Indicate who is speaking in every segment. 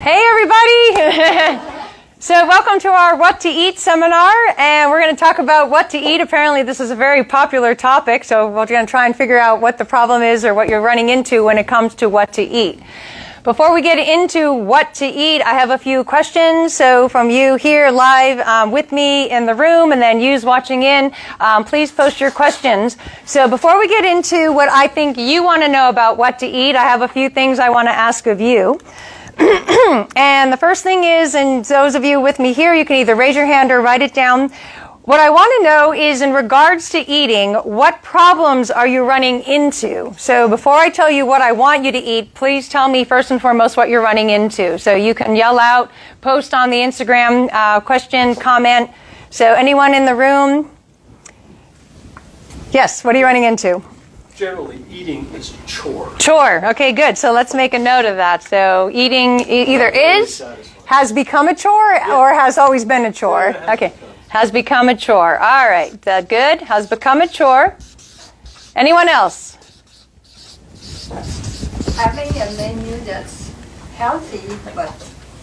Speaker 1: Hey everybody! So welcome to our What to Eat seminar, and we're going to talk about what to eat. Apparently this is a very popular topic, so we're going to try and figure out what the problem is or what you're running into when it comes to what to eat. Before we get into what to eat, I have a few questions. So from you here live with me in the room and then yous watching in, please post your questions. So before we get into what I think you want to know about what to eat, I have a few things I want to ask of you. And the first thing is, and those of you with me here, you can either raise your hand or write it down. What I want to know is, in regards to eating, what problems are you running into? So before I tell you what I want you to eat, please tell me first and foremost what you're running into. So you can yell out, post on the Instagram, question, comment. So anyone in the room? Yes, what are you running into?
Speaker 2: Generally, eating is a chore.
Speaker 1: Chore. Okay, good. So let's make a note of that. So eating either has become a chore, or has always been a chore. Okay. Has become a chore. All right. Good. Has become a chore. Anyone else?
Speaker 3: Having a menu that's healthy but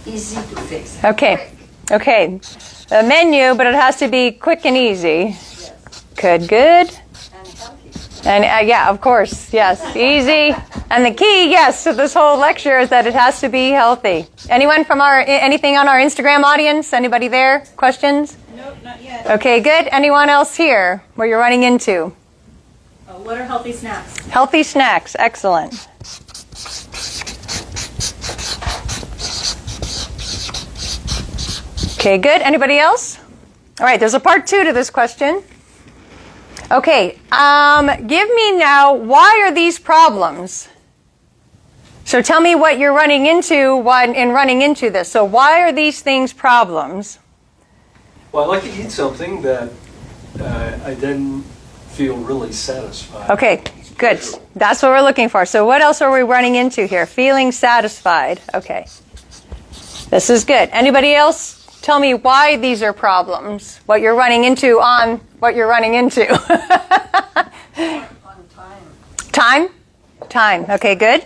Speaker 3: easy to fix.
Speaker 1: Okay. Okay. A menu, but it has to be quick and easy.
Speaker 3: Yes.
Speaker 1: Good.
Speaker 3: And healthy.
Speaker 1: And yeah, of course. Yes. Easy. And the key, yes, to this whole lecture is that it has to be healthy. Anyone from anything on our Instagram audience? Anybody there? Questions?
Speaker 4: Nope, not yet.
Speaker 1: Okay, good. Anyone else here where you're running into?
Speaker 4: What are healthy snacks?
Speaker 1: Healthy snacks. Excellent. Okay, good. Anybody else? All right, there's a part 2 to this question. Okay, give me now, why are these problems? So tell me what you're running into in running into this. So why are these things problems?
Speaker 2: Well, I like to eat something that I then feel really satisfied.
Speaker 1: Okay, good. That's what we're looking for. So what else are we running into here? Feeling satisfied. Okay. This is good. Anybody else? Tell me why these are problems. What you're running into on what you're running into.
Speaker 3: On time.
Speaker 1: Time. Okay, good.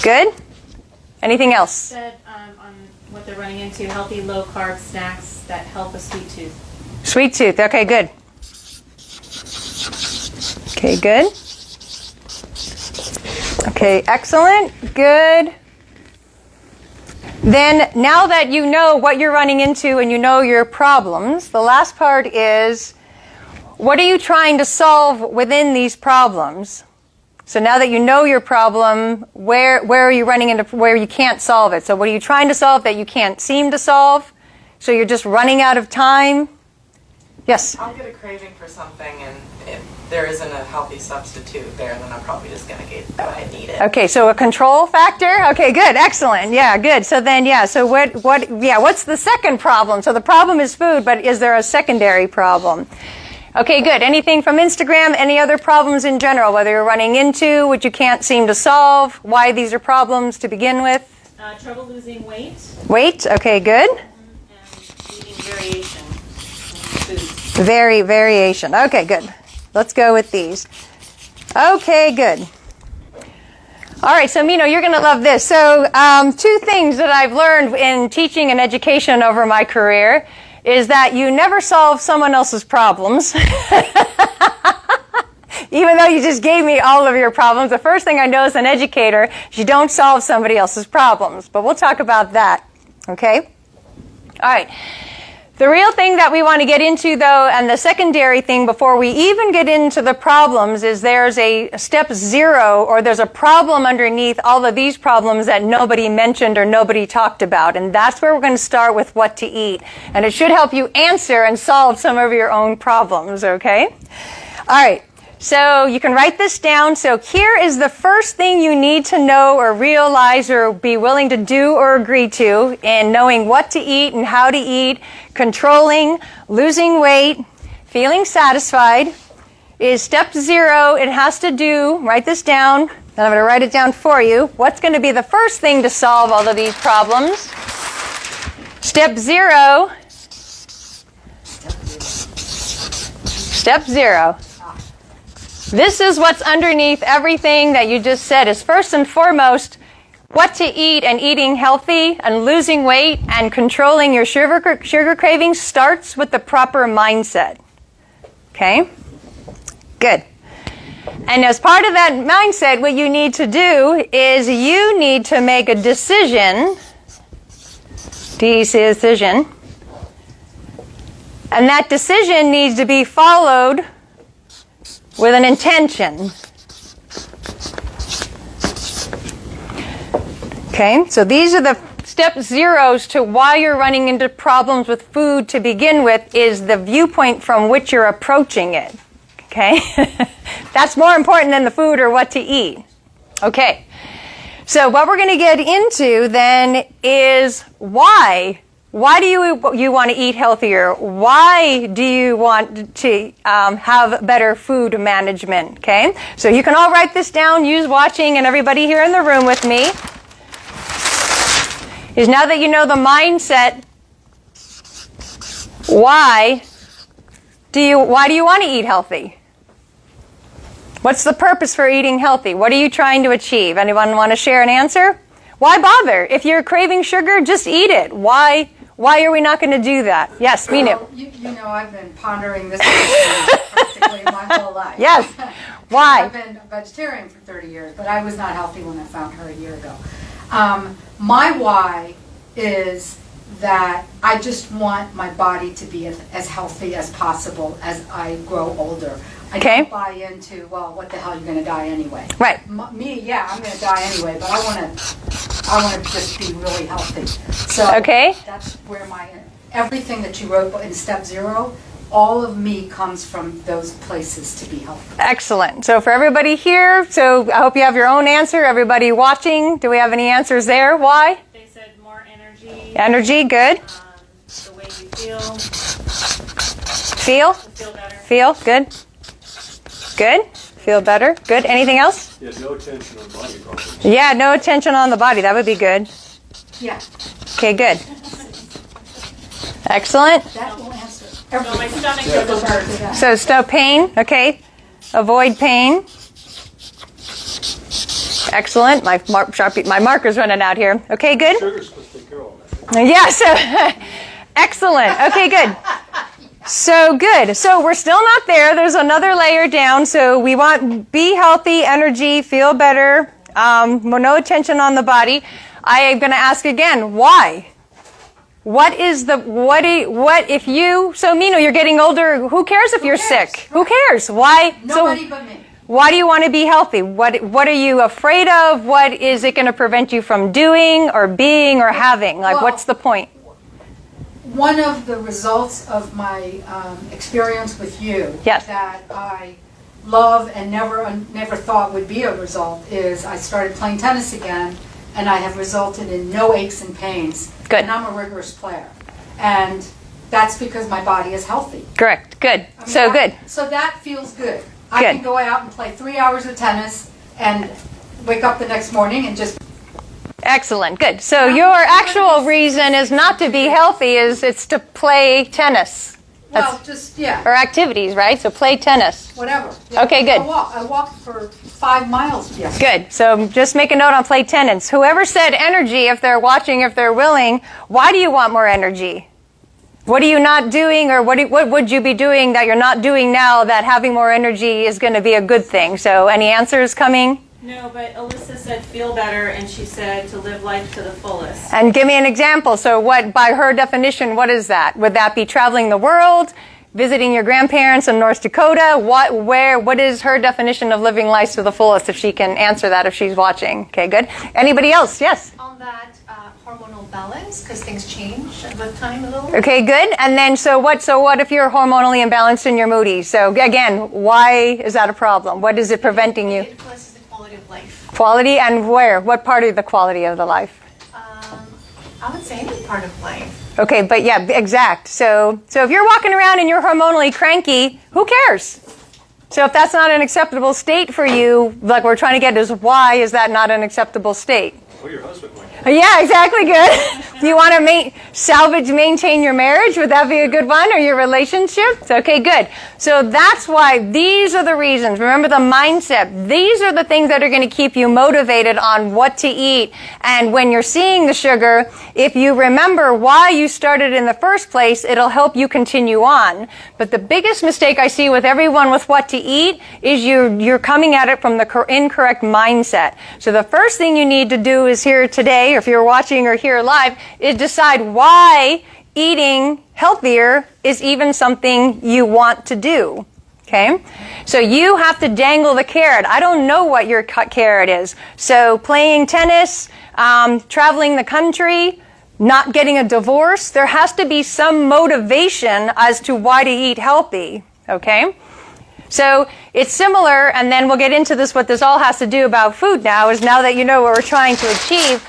Speaker 1: Good. Anything else?
Speaker 4: Said on what they're running into, healthy low-carb snacks that help a sweet tooth.
Speaker 1: Sweet tooth. Okay, good. Okay, good. Okay, excellent. Good. Then, now that you know what you're running into and you know your problems, the last part is, what are you trying to solve within these problems? So now that you know your problem, where are you running into where you can't solve it? So what are you trying to solve that you can't seem to solve? So you're just running out of time? Yes?
Speaker 5: I'll get a craving for something, and if there isn't a healthy substitute there, then I'm probably just going to go ahead and eat it.
Speaker 1: Okay, so a control factor? Okay, good, excellent. Yeah, good. So then, yeah, so what's the second problem? So the problem is food, but is there a secondary problem? Okay, good. Anything from Instagram? Any other problems in general, whether you're running into, what you can't seem to solve, why these are problems to begin with?
Speaker 4: Trouble losing weight.
Speaker 1: Weight? Okay, good.
Speaker 4: And eating variation in foods.
Speaker 1: Variation. Okay, good. Let's go with these. Okay, good. All right, so Mino, you're going to love this. So 2 things that I've learned in teaching and education over my career is that you never solve someone else's problems. Even though you just gave me all of your problems, the first thing I know as an educator is you don't solve somebody else's problems. But we'll talk about that, okay? All right. The real thing that we want to get into, though, and the secondary thing before we even get into the problems, is there's a step 0, or there's a problem underneath all of these problems that nobody mentioned or nobody talked about. And that's where we're going to start with what to eat. And it should help you answer and solve some of your own problems, okay? All right. So you can write this down. So here is the first thing you need to know or realize or be willing to do or agree to in knowing what to eat and how to eat, controlling, losing weight, feeling satisfied, is step 0. It has to do, write this down, and I'm going to write it down for you. What's going to be the first thing to solve all of these problems? Step 0. Step 0. This is what's underneath everything that you just said, is first and foremost, what to eat and eating healthy and losing weight and controlling your sugar cravings starts with the proper mindset. Okay? Good. And as part of that mindset, what you need to do is you need to make a decision, decision, and that decision needs to be followed with an intention. Okay, so these are the step zeros to why you're running into problems with food to begin with, is the viewpoint from which you're approaching it. Okay, that's more important than the food or what to eat. Okay, so what we're going to get into then is why. Why do you want to eat healthier? Why do you want to have better food management? Okay, so you can all write this down, use watching, and everybody here in the room with me. Is now that you know the mindset, why do you want to eat healthy? What's the purpose for eating healthy? What are you trying to achieve? Anyone want to share an answer? Why bother? If you're craving sugar, just eat it. Why are we not going to do that? Yes, Minu.
Speaker 3: Well, you know, I've been pondering this question practically my whole life.
Speaker 1: Yes. Why?
Speaker 3: I've been a vegetarian for 30 years, but I was not healthy when I found her a year ago. My why is that I just want my body to be as healthy as possible as I grow older. I don't buy into, well, what the hell, you're going to die anyway.
Speaker 1: Right.
Speaker 3: Me, yeah, I'm going to die anyway, but I want to just be really healthy. So that's where everything that you wrote in step 0, all of me comes from those places to be healthy.
Speaker 1: Excellent. So for everybody here, so I hope you have your own answer. Everybody watching, do we have any answers there? Why?
Speaker 4: They said more energy.
Speaker 1: Energy, good.
Speaker 4: The way you feel.
Speaker 1: Feel
Speaker 4: better.
Speaker 1: Feel, good. Good. Feel better, good. Anything else?
Speaker 2: Yeah, no attention on body problems.
Speaker 1: Yeah, no attention on the body. That would be good.
Speaker 3: Yeah.
Speaker 1: Okay, good. Excellent.
Speaker 3: That will answer
Speaker 4: So
Speaker 3: everything.
Speaker 4: my stomach doesn't hurt.
Speaker 1: So stop pain, okay. Avoid pain. Excellent. My marker's running out here. Okay, good.
Speaker 2: Sugar's supposed to take care of all that.
Speaker 1: Yeah, so excellent. Okay, good. So good. So we're still not there. There's another layer down. So we want be healthy, energy, feel better, no attention on the body. I am going to ask again, why? What if you, so Mino, you're getting older, who cares if you're sick? Who cares? Why?
Speaker 3: Nobody but me.
Speaker 1: Why do you want to be healthy? What are you afraid of? What is it going to prevent you from doing or being or having? Like, what's the point?
Speaker 3: One of the results of my experience with you
Speaker 1: Yes.
Speaker 3: that I love and never thought would be a result is I started playing tennis again, and I have resulted in no aches and pains.
Speaker 1: Good.
Speaker 3: And I'm a rigorous player. And that's because my body is healthy.
Speaker 1: Correct. Good.
Speaker 3: I mean,
Speaker 1: So good.
Speaker 3: So that feels good. I
Speaker 1: Good.
Speaker 3: can go out and play 3 hours of tennis and wake up the next morning and just...
Speaker 1: Excellent. Good. So your actual reason is not to be healthy, it's to play tennis.
Speaker 3: Well, just, yeah,
Speaker 1: Or activities, right? So play tennis.
Speaker 3: whatever. Yeah.
Speaker 1: Okay, good.
Speaker 3: I walked for 5 miles yesterday.
Speaker 1: Good. So just make a note on play tennis. Whoever said energy, if they're watching, if they're willing, why do you want more energy? What are you not doing, or what would you be doing that you're not doing now that having more energy is going to be a good thing? So any answers coming?
Speaker 4: No, but Alyssa said feel better, and she said to live life to the fullest.
Speaker 1: And give me an example. So what, by her definition, what is that? Would that be traveling the world, visiting your grandparents in North Dakota? What is her definition of living life to the fullest, if she can answer that, if she's watching? Okay, good. Anybody else? Yes?
Speaker 6: On that hormonal balance, because things change with time a little.
Speaker 1: Okay, good. And then, so what if you're hormonally imbalanced and you're moody? So again, why is that a problem? What is it preventing you?
Speaker 6: It influences the quality of life.
Speaker 1: Quality, and where? What part of the quality of the life?
Speaker 6: I would say any part of life.
Speaker 1: Okay, but yeah, exact. So if you're walking around and you're hormonally cranky, who cares? So if that's not an acceptable state for you, like we're trying to get is why is that not an acceptable state?
Speaker 2: Well, your husband might.
Speaker 1: Yeah, exactly, good. Do you want to maintain your marriage? Would that be a good one? Or your relationships? Okay, good. So that's why these are the reasons. Remember the mindset. These are the things that are going to keep you motivated on what to eat. And when you're seeing the sugar, if you remember why you started in the first place, it'll help you continue on. But the biggest mistake I see with everyone with what to eat is you're coming at it from the incorrect mindset. So the first thing you need to do is here today, or if you're watching or here live, is decide why eating healthier is even something you want to do. Okay? So you have to dangle the carrot. I don't know what your carrot is. So playing tennis, traveling the country, not getting a divorce, there has to be some motivation as to why to eat healthy. Okay? So it's similar, and then we'll get into this, what this all has to do about food now, is now that you know what we're trying to achieve,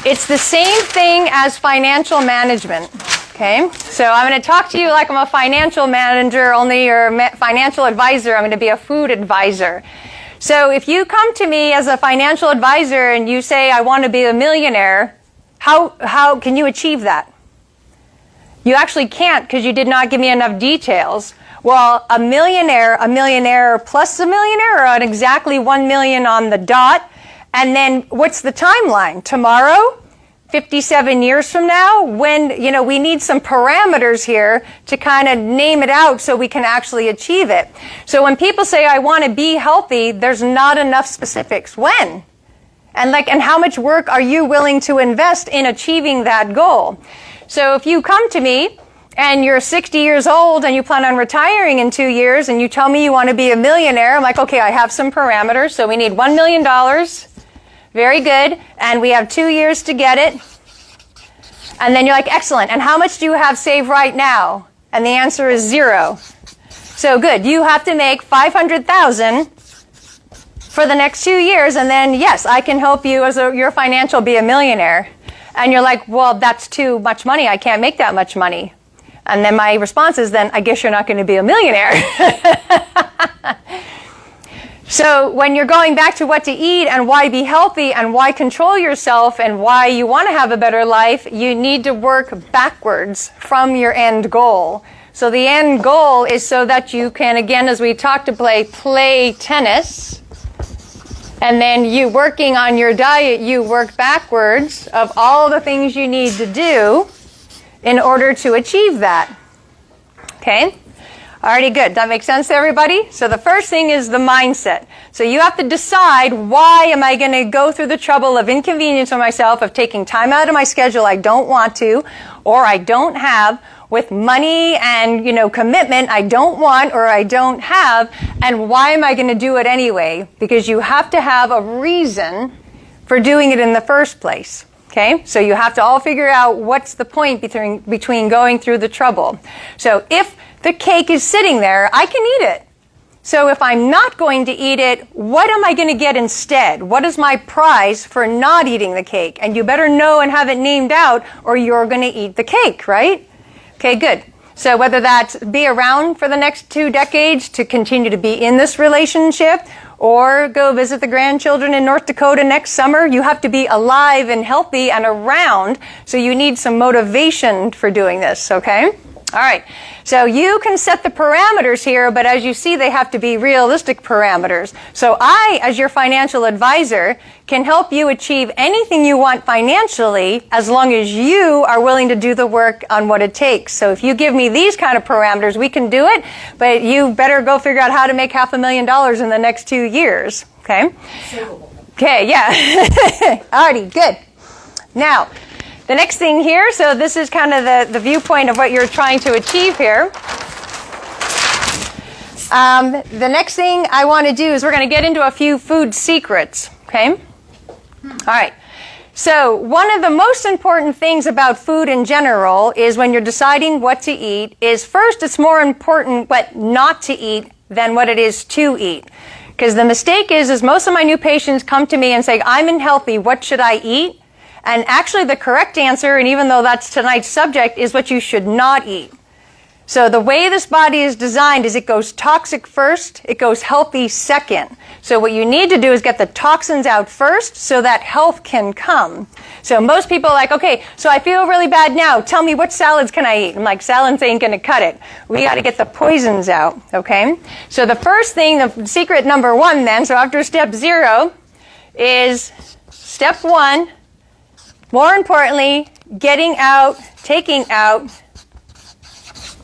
Speaker 1: it's the same thing as financial management. Okay? So I'm going to talk to you like I'm a financial manager, only your financial advisor. I'm going to be a food advisor. So if you come to me as a financial advisor and you say, I want to be a millionaire, how can you achieve that? You actually can't, because you did not give me enough details. Well, a millionaire plus a millionaire, or an exactly 1 million on the dot. And then what's the timeline? Tomorrow? 57 years from now? When, we need some parameters here to kind of name it out so we can actually achieve it. So when people say, I want to be healthy, there's not enough specifics. When? And how much work are you willing to invest in achieving that goal? So if you come to me, and you're 60 years old and you plan on retiring in 2 years and you tell me you want to be a millionaire, I'm like, okay, I have some parameters. So we need $1 million. Very good. And we have 2 years to get it. And then you're like, excellent. And how much do you have saved right now? And the answer is 0. So good. You have to make $500,000 for the next 2 years. And then, yes, I can help you as your financial be a millionaire. And you're like, well, that's too much money. I can't make that much money. And then my response is, then I guess you're not going to be a millionaire. So when you're going back to what to eat and why be healthy and why control yourself and why you want to have a better life, you need to work backwards from your end goal. So the end goal is so that you can, again, as we talked to play tennis. And then you working on your diet, you work backwards of all the things you need to do in order to achieve that. Okay? Alrighty, good. That makes sense to everybody? So the first thing is the mindset. So you have to decide, why am I going to go through the trouble of inconveniencing myself, of taking time out of my schedule I don't want to, or I don't have, with money and, commitment I don't want or I don't have, and why am I going to do it anyway? Because you have to have a reason for doing it in the first place. Okay, so you have to all figure out what's the point between going through the trouble. So if the cake is sitting there, I can eat it. So if I'm not going to eat it, what am I going to get instead? What is my prize for not eating the cake? And you better know and have it named out, or you're going to eat the cake, right? Okay, good. So whether that's be around for the next 2 decades to continue to be in this relationship, or go visit the grandchildren in North Dakota next summer, you have to be alive and healthy and around, so you need some motivation for doing this, okay? All right, so you can set the parameters here, but as you see, they have to be realistic parameters. So I, as your financial advisor, can help you achieve anything you want financially as long as you are willing to do the work on what it takes. So if you give me these kind of parameters, we can do it, but you better go figure out how to make $500,000 in the next 2 years, okay? Okay, yeah. Alrighty, good. Now, the next thing here, so this is kind of the viewpoint of what you're trying to achieve here. The next thing I want to do is we're going to get into a few food secrets, okay? All right. So one of the most important things about food in general is when you're deciding what to eat is, first, it's more important what not to eat than what it is to eat. Because the mistake is most of my new patients come to me and say, I'm unhealthy, what should I eat? And actually the correct answer, and even though that's tonight's subject, is what you should not eat. So the way this body is designed is it goes toxic first, it goes healthy second. So what you need to do is get the toxins out first so that health can come. So most people are like, okay, so I feel really bad now. Tell me, what salads can I eat? I'm like, salads ain't going to cut it. We got to get the poisons out, okay? So the first thing, the secret number one then, so after step 0 is step 1, more importantly, taking out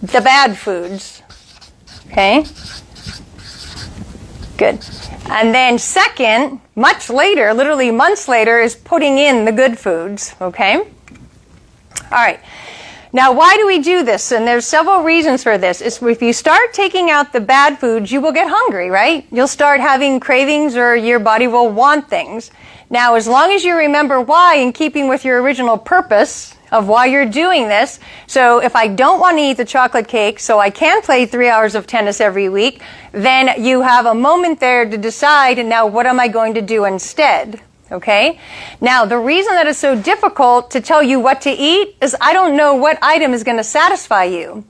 Speaker 1: the bad foods, okay? Good. And then second, much later, literally months later, is putting in the good foods, okay? All right. Now, why do we do this? And there's several reasons for this. It's if you start taking out the bad foods, you will get hungry, right? You'll start having cravings or your body will want things. Now, as long as you remember why, in keeping with your original purpose of why you're doing this. So if I don't want to eat the chocolate cake, so I can play 3 hours of tennis every week, then you have a moment there to decide, and now what am I going to do instead? Okay? Now, the reason that it's so difficult to tell you what to eat is I don't know what item is going to satisfy you.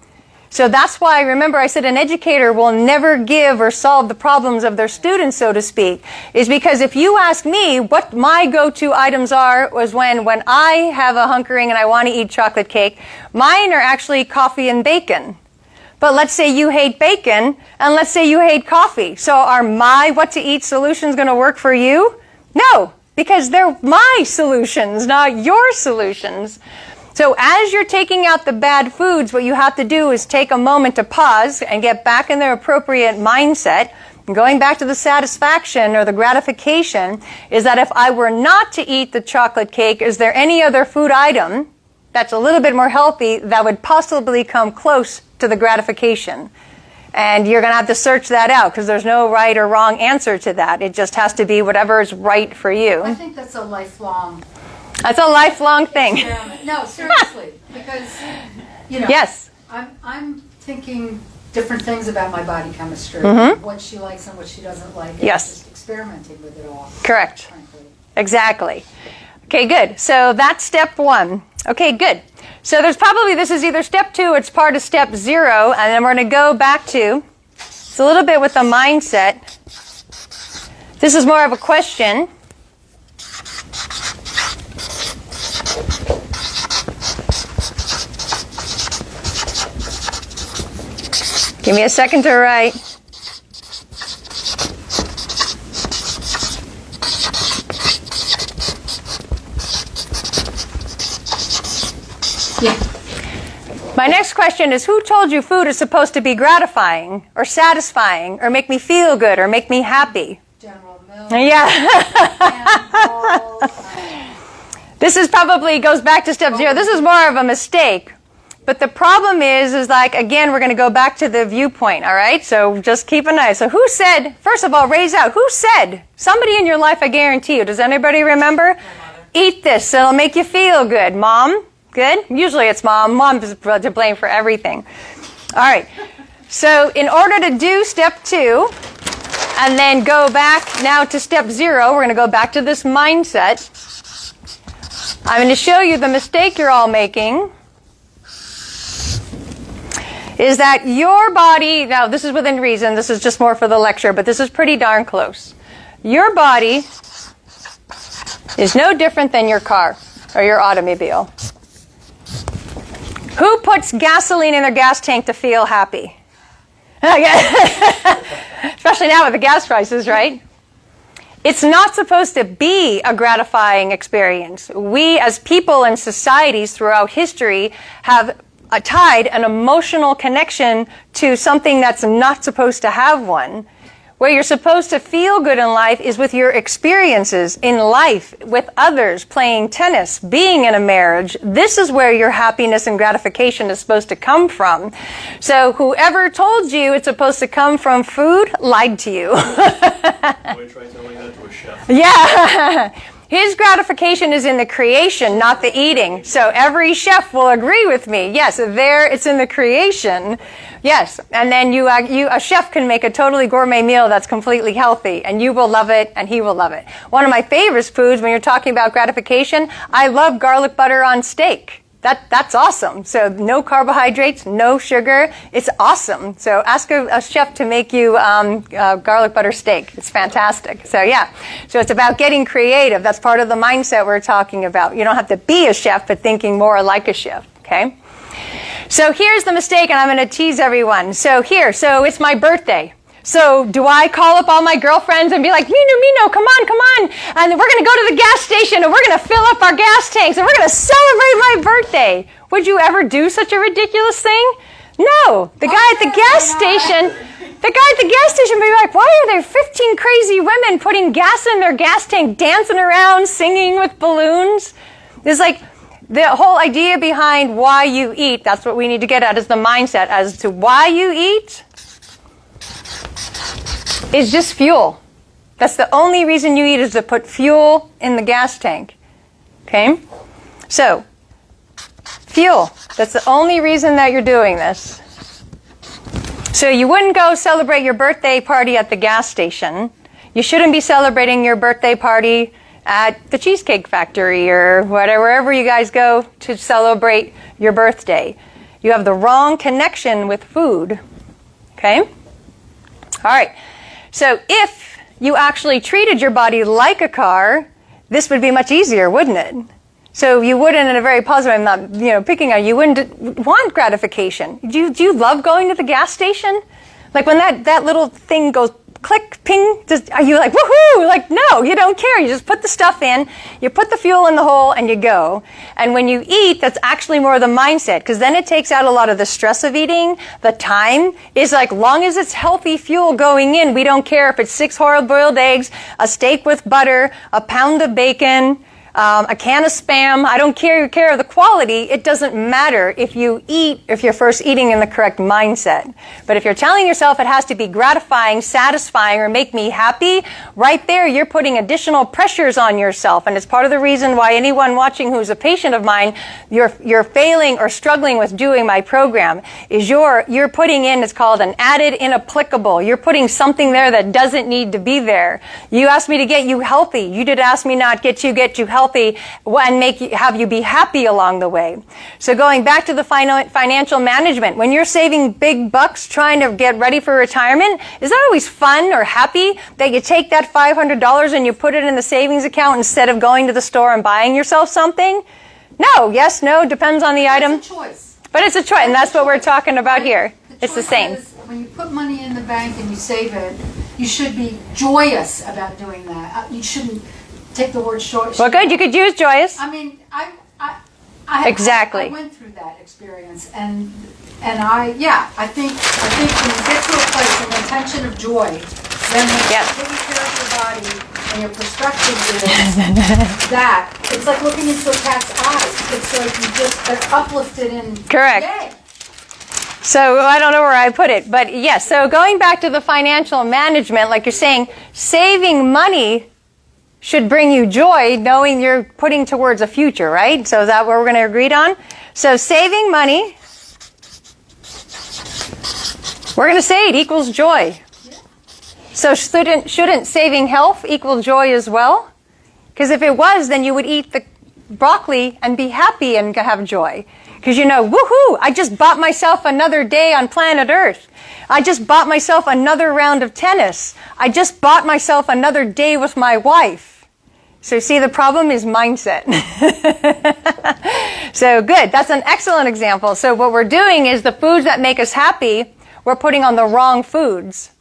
Speaker 1: So that's why, remember, I said an educator will never give or solve the problems of their students, so to speak, is because if you ask me what my go-to items are, was when I have a hunkering and I want to eat chocolate cake, mine are actually coffee and bacon. But let's say you hate bacon, and let's say you hate coffee. So are my what-to-eat solutions going to work for you? No, because they're my solutions, not your solutions. So as you're taking out the bad foods, what you have to do is take a moment to pause and get back in the appropriate mindset. And going back to the satisfaction or the gratification is that if I were not to eat the chocolate cake, is there any other food item that's a little bit more healthy that would possibly come close to the gratification? And you're going to have to search that out because there's no right or wrong answer to that. It just has to be whatever is right for you.
Speaker 3: I think that's a lifelong
Speaker 1: That's a lifelong thing.
Speaker 3: experiment. No, seriously, because,
Speaker 1: Yes.
Speaker 3: I'm thinking different things about my body chemistry, what she likes and what she doesn't like. And
Speaker 1: Yes.
Speaker 3: just experimenting with it all.
Speaker 1: Correct.
Speaker 3: Frankly.
Speaker 1: Exactly. Okay, good. So that's step 1. Okay, good. So this is either step 2, it's part of step 0, and then we're going to go back to, it's a little bit with the mindset. This is more of a question. Give me a second to write.
Speaker 3: Yeah.
Speaker 1: My next question is, who told you food is supposed to be gratifying or satisfying or make me feel good or make me happy?
Speaker 3: General Mills.
Speaker 1: Yeah.
Speaker 3: Campbell,
Speaker 1: This is probably goes back to step 0. This is more of a mistake. But the problem is like, again, we're going to go back to the viewpoint, all right? So just keep an eye. So who said, first of all, raise out. Who said? Somebody in your life, I guarantee you. Does anybody remember? Eat this. It'll make you feel good. Mom? Good? Usually it's mom. Mom's to blame for everything. All right. So in order to do step 2, and then go back now to step 0, we're going to go back to this mindset. I'm going to show you the mistake you're all making. Is that your body, now this is within reason, this is just more for the lecture, but this is pretty darn close. Your body is no different than your car or your automobile. Who puts gasoline in their gas tank to feel happy? Especially now with the gas prices, right? It's not supposed to be a gratifying experience. We as people and societies throughout history have tied an emotional connection to something that's not supposed to have one. Where you're supposed to feel good in life is with your experiences in life, with others, playing tennis, being in a marriage. This is where your happiness and gratification is supposed to come from. So whoever told you it's supposed to come from food lied to you.
Speaker 2: Boy, try telling that to a chef.
Speaker 1: Yeah. His gratification is in the creation, not the eating. So every chef will agree with me. Yes, there it's in the creation. Yes, and then a chef can make a totally gourmet meal that's completely healthy, and you will love it, and he will love it. One of my favorite foods when you're talking about gratification, I love garlic butter on steak. That's awesome. So no carbohydrates, no sugar. It's awesome. So ask a chef to make you garlic butter steak. It's fantastic. So yeah. So it's about getting creative. That's part of the mindset we're talking about. You don't have to be a chef, but thinking more like a chef. Okay. So here's the mistake, and I'm going to tease everyone. So it's my birthday. So do I call up all my girlfriends and be like, Mino, come on, and we're going to go to the gas station and we're going to fill up our gas tanks and we're going to celebrate my birthday. Would you ever do such a ridiculous thing? No. The guy at the gas station would be like, why are there 15 crazy women putting gas in their gas tank, dancing around, singing with balloons? It's like the whole idea behind why you eat, that's what we need to get at, is the mindset as to why you eat. It's just fuel. That's the only reason you eat, is to put fuel in the gas tank. Okay? So, fuel. That's the only reason that you're doing this. So you wouldn't go celebrate your birthday party at the gas station. You shouldn't be celebrating your birthday party at the Cheesecake Factory or wherever you guys go to celebrate your birthday. You have the wrong connection with food. Okay? All right. So if you actually treated your body like a car, this would be much easier, wouldn't it? So you wouldn't, in a very positive, I'm not, picking on you, wouldn't want gratification. Do you love going to the gas station? Like when that little thing goes click, ping, are you like, woohoo? Like, no, you don't care. You just put the stuff in, you put the fuel in the hole, and you go. And when you eat, that's actually more of the mindset, because then it takes out a lot of the stress of eating. The time is like, long as it's healthy fuel going in, we don't care if it's 6 hard-boiled eggs, a steak with butter, a pound of bacon, a can of Spam. I don't care of the quality. It doesn't matter if you're first eating in the correct mindset. But if you're telling yourself it has to be gratifying, satisfying, or make me happy, right there you're putting additional pressures on yourself. And it's part of the reason why anyone watching who's a patient of mine, you're failing or struggling with doing my program, is you're putting in, it's called an added inapplicable. You're putting something there that doesn't need to be there. You asked me to get you healthy. You did ask me not get you healthy and have you be happy along the way. So going back to the financial management, when you're saving big bucks trying to get ready for retirement, is that always fun or happy that you take that $500 and you put it in the savings account instead of going to the store and buying yourself something? No, yes, no, depends on the item.
Speaker 3: It's a choice.
Speaker 1: But it's a choice, and that's what we're talking about here. It's the same.
Speaker 3: When you put money in the bank and you save it, you should be joyous about doing that. You shouldn't take the word joyous.
Speaker 1: Well, good. You could use joyous.
Speaker 3: I mean, I
Speaker 1: Exactly.
Speaker 3: I went through that experience, and I think when you get to a place, an intention of joy, then when
Speaker 1: Yep.
Speaker 3: you're taking care of your body and your perspective is that, it's like looking into a cat's eyes. It's like you just are uplifted and
Speaker 1: Correct.
Speaker 3: yay.
Speaker 1: So I don't know where I put it, but yes. So going back to the financial management, like you're saying, saving money should bring you joy, knowing you're putting towards a future, right? So is that what we're going to agree on? So saving money, we're going to say it equals joy. So shouldn't saving health equal joy as well? Because if it was, then you would eat the broccoli and be happy and have joy. Because woohoo, I just bought myself another day on planet Earth. I just bought myself another round of tennis. I just bought myself another day with my wife. So see, the problem is mindset. So good. That's an excellent example. So what we're doing is the foods that make us happy, we're putting on the wrong foods.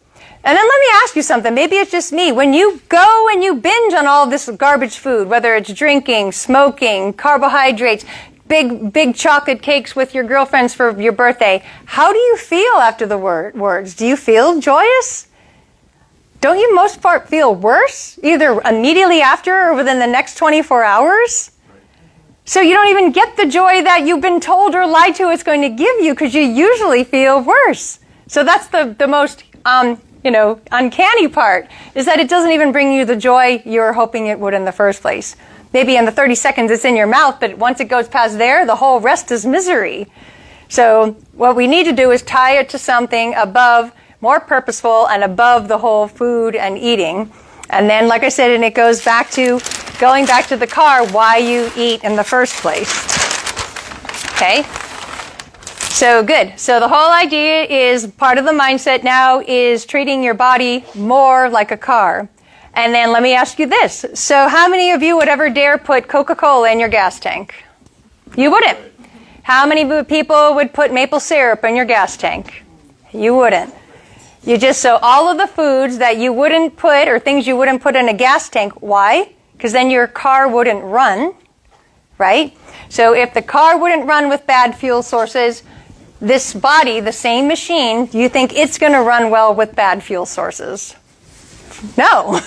Speaker 1: And then let me ask you something. Maybe it's just me. When you go and you binge on all this garbage food, whether it's drinking, smoking, carbohydrates, big chocolate cakes with your girlfriends for your birthday, how do you feel after the words? Do you feel joyous? Don't you most part feel worse, either immediately after or within the next 24 hours? So you don't even get the joy that you've been told or lied to it's going to give you, because you usually feel worse. So that's the most uncanny part, is that it doesn't even bring you the joy you were hoping it would in the first place. Maybe in the 30 seconds it's in your mouth, but once it goes past there, the whole rest is misery. So what we need to do is tie it to something above, more purposeful, and above the whole food and eating. And then, like I said, and it goes back to going back to the car, why you eat in the first place. Okay? So good. So the whole idea is part of the mindset now is treating your body more like a car. And then let me ask you this. So how many of you would ever dare put Coca-Cola in your gas tank? You wouldn't. How many people would put maple syrup in your gas tank? You wouldn't. You just, so all of the foods that you wouldn't put or things you wouldn't put in a gas tank, why? Because then your car wouldn't run, right? So if the car wouldn't run with bad fuel sources, this body, the same machine, do you think it's going to run well with bad fuel sources? No.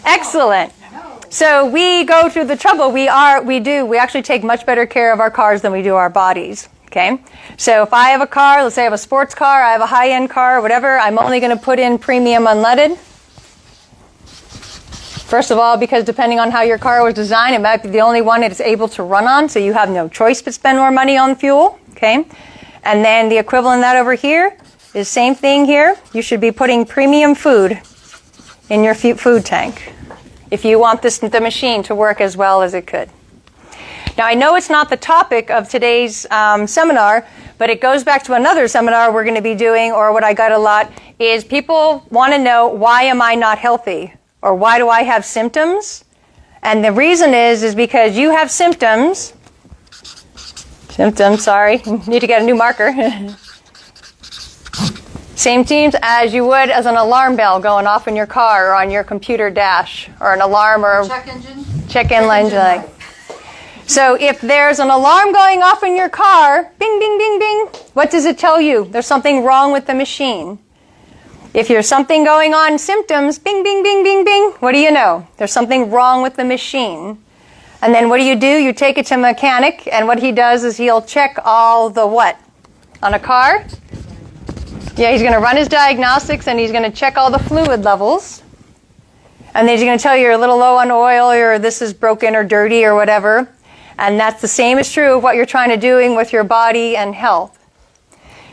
Speaker 1: Excellent. So we go through the trouble. We actually take much better care of our cars than we do our bodies. Okay? So if I have a car, let's say I have a sports car, I have a high-end car, whatever, I'm only going to put in premium unleaded. First of all, because depending on how your car was designed, it might be the only one it's able to run on, so you have no choice but spend more money on fuel. Okay? And then the equivalent of that over here is same thing here. You should be putting premium food in your food tank if you want the machine to work as well as it could. Now, I know it's not the topic of today's seminar, but it goes back to another seminar we're going to be doing, or what I got a lot, is people want to know, why am I not healthy? Or why do I have symptoms? And the reason is because you have symptoms, sorry, need to get a new marker. Same themes as you would as an alarm bell going off in your car or on your computer dash, or an alarm or
Speaker 3: Check engine?
Speaker 1: check-in light. So if there's an alarm going off in your car, bing, bing, bing, bing, what does it tell you? There's something wrong with the machine. If there's something going on, symptoms, bing, bing, bing, bing, bing, what do you know? There's something wrong with the machine. And then what do? You take it to a mechanic, and what he does is he'll check all the what? On a car? Yeah, he's going to run his diagnostics, and he's going to check all the fluid levels. And then he's going to tell you you're a little low on oil, or this is broken or dirty or whatever. And that's the same is true of what you're trying to do with your body and health.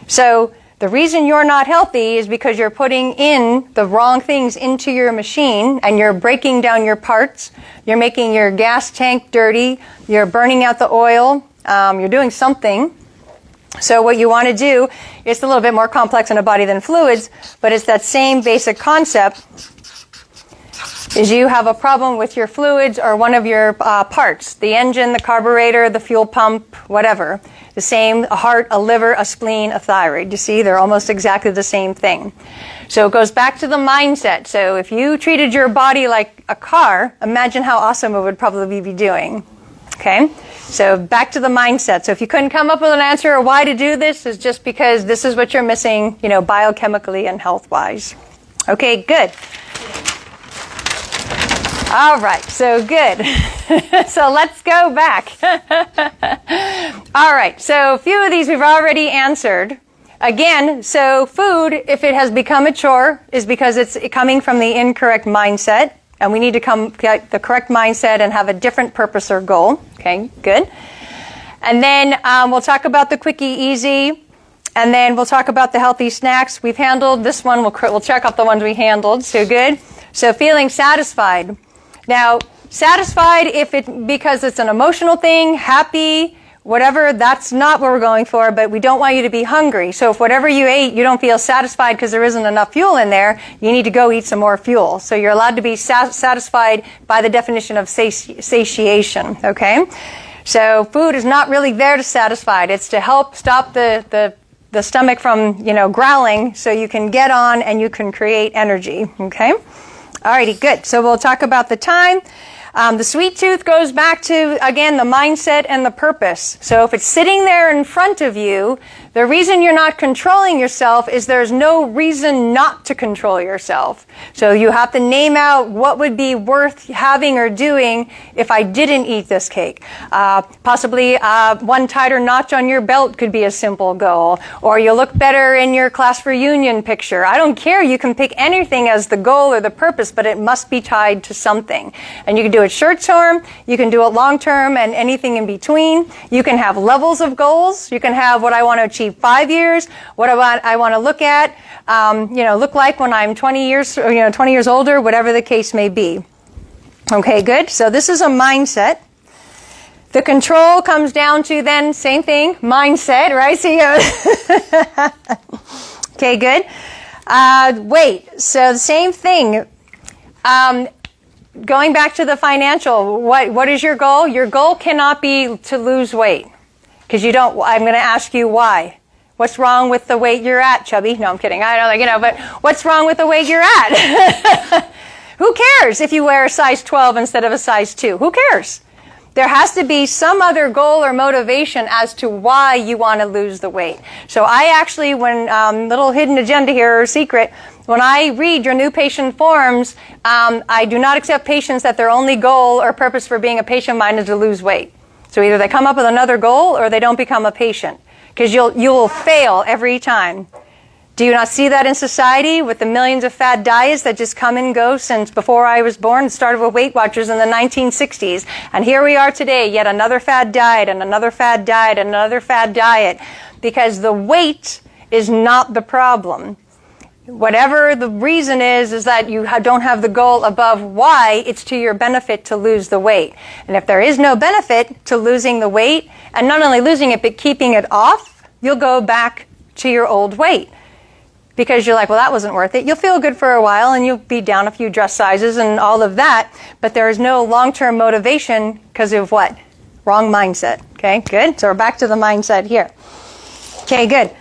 Speaker 1: So the reason you're not healthy is because you're putting in the wrong things into your machine, and you're breaking down your parts. You're making your gas tank dirty. You're burning out the oil. You're doing something. So what you want to do, it's a little bit more complex in a body than fluids, but it's that same basic concept, is you have a problem with your fluids or one of your parts, the engine, the carburetor, the fuel pump, whatever. The same, a heart, a liver, a spleen, a thyroid. You see, they're almost exactly the same thing. So it goes back to the mindset. So if you treated your body like a car, imagine how awesome it would probably be doing. Okay? So back to the mindset. So if you couldn't come up with an answer or why to do this, is just because this is what you're missing, biochemically and health-wise. Okay, good. All right, so good. So let's go back. All right, so a few of these we've already answered. Again, so food, if it has become a chore, is because it's coming from the incorrect mindset. And we need to get the correct mindset and have a different purpose or goal. Okay, good. And then we'll talk about the quickie easy. And then we'll talk about the healthy snacks. We've handled this one. We'll check off the ones we handled. So good. So feeling satisfied. Now, satisfied because it's an emotional thing, happy, whatever, that's not what we're going for, but we don't want you to be hungry. So if whatever you ate, you don't feel satisfied because there isn't enough fuel in there, you need to go eat some more fuel. So you're allowed to be satisfied by the definition of satiation, okay? So food is not really there to satisfy. It's to help stop the stomach from, growling so you can get on and you can create energy, okay? Alrighty, good. So we'll talk about the time. The sweet tooth goes back to, again, the mindset and the purpose. So if it's sitting there in front of you, the reason you're not controlling yourself is there's no reason not to control yourself. So you have to name out what would be worth having or doing if I didn't eat this cake. Possibly one tighter notch on your belt could be a simple goal. Or you look better in your class reunion picture. I don't care. You can pick anything as the goal or the purpose, but it must be tied to something. And you can do it short term, you can do it long term, and anything in between. You can have levels of goals. You can have what I want to achieve 5 years, what I want to look at, look like when I'm 20 years older, whatever the case may be. Okay, good. So this is a mindset. The control comes down to then, same thing, mindset, right? So okay, good. Weight. So the same thing. Going back to the financial, what is your goal? Your goal cannot be to lose weight. Because you don't, I'm going to ask you why. What's wrong with the weight you're at, chubby? No, I'm kidding. I don't know, but what's wrong with the weight you're at? Who cares if you wear a size 12 instead of a size 2? Who cares? There has to be some other goal or motivation as to why you want to lose the weight. So I actually, when, little hidden agenda here or secret, when I read your new patient forms, I do not accept patients that their only goal or purpose for being a patient of mine is to lose weight. So either they come up with another goal or they don't become a patient. Because you will fail every time. Do you not see that in society with the millions of fad diets that just come and go since before I was born? It started with Weight Watchers in the 1960s. And here we are today, yet another fad diet and another fad diet and another fad diet. Because the weight is not the problem. Whatever the reason is that you don't have the goal above why, it's to your benefit to lose the weight. And if there is no benefit to losing the weight, and not only losing it, but keeping it off, you'll go back to your old weight. Because you're like, well, that wasn't worth it. You'll feel good for a while, and you'll be down a few dress sizes and all of that, but there is no long-term motivation because of what? Wrong mindset. Okay, good. So we're back to the mindset here. Okay, good.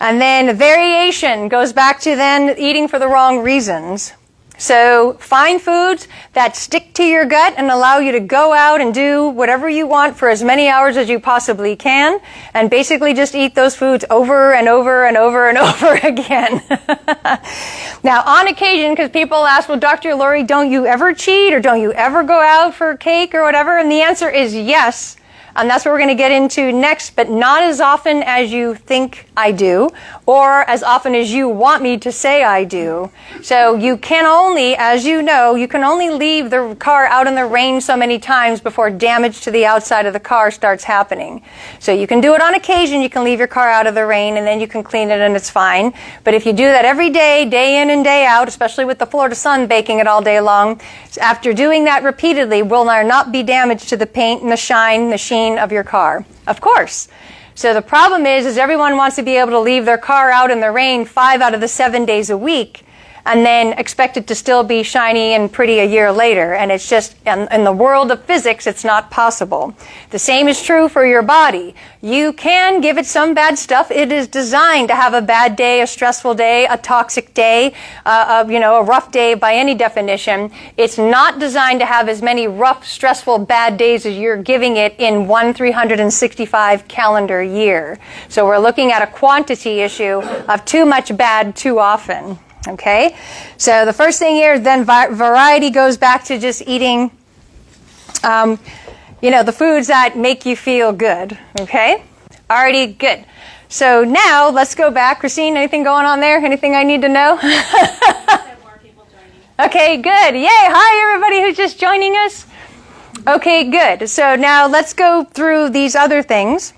Speaker 1: And then variation goes back to then eating for the wrong reasons. So find foods that stick to your gut and allow you to go out and do whatever you want for as many hours as you possibly can, and basically just eat those foods over and over and over and over again. Now, on occasion, because people ask, well, Dr. Lori, don't you ever cheat or don't you ever go out for cake or whatever? And the answer is yes. And that's what we're going to get into next, but not as often as you think I do, or as often as you want me to say I do. So you can only, as you know, you can only leave the car out in the rain so many times before damage to the outside of the car starts happening. So you can do it on occasion, you can leave your car out of the rain, and then you can clean it and it's fine. But if you do that every day, day in and day out, especially with the Florida sun baking it all day long, after doing that repeatedly, will there not be damage to the paint and the shine, the sheen of your car? Of course. So the problem is everyone wants to be able to leave their car out in the rain 5 out of the 7 days a week and then expect it to still be shiny and pretty a year later. And it's just, in the world of physics, it's not possible. The same is true for your body. You can give it some bad stuff. It is designed to have a bad day, a stressful day, a toxic day, a rough day by any definition. It's not designed to have as many rough, stressful, bad days as you're giving it in 365 calendar year. So we're looking at a quantity issue of too much bad too often. Okay, so the first thing here, then variety goes back to just eating, the foods that make you feel good. Okay, already good. So now let's go back. Christine, anything going on there? Anything I need to know?
Speaker 4: More people joining.
Speaker 1: Okay, good. Yay! Hi, everybody who's just joining us. Okay, good. So now let's go through these other things.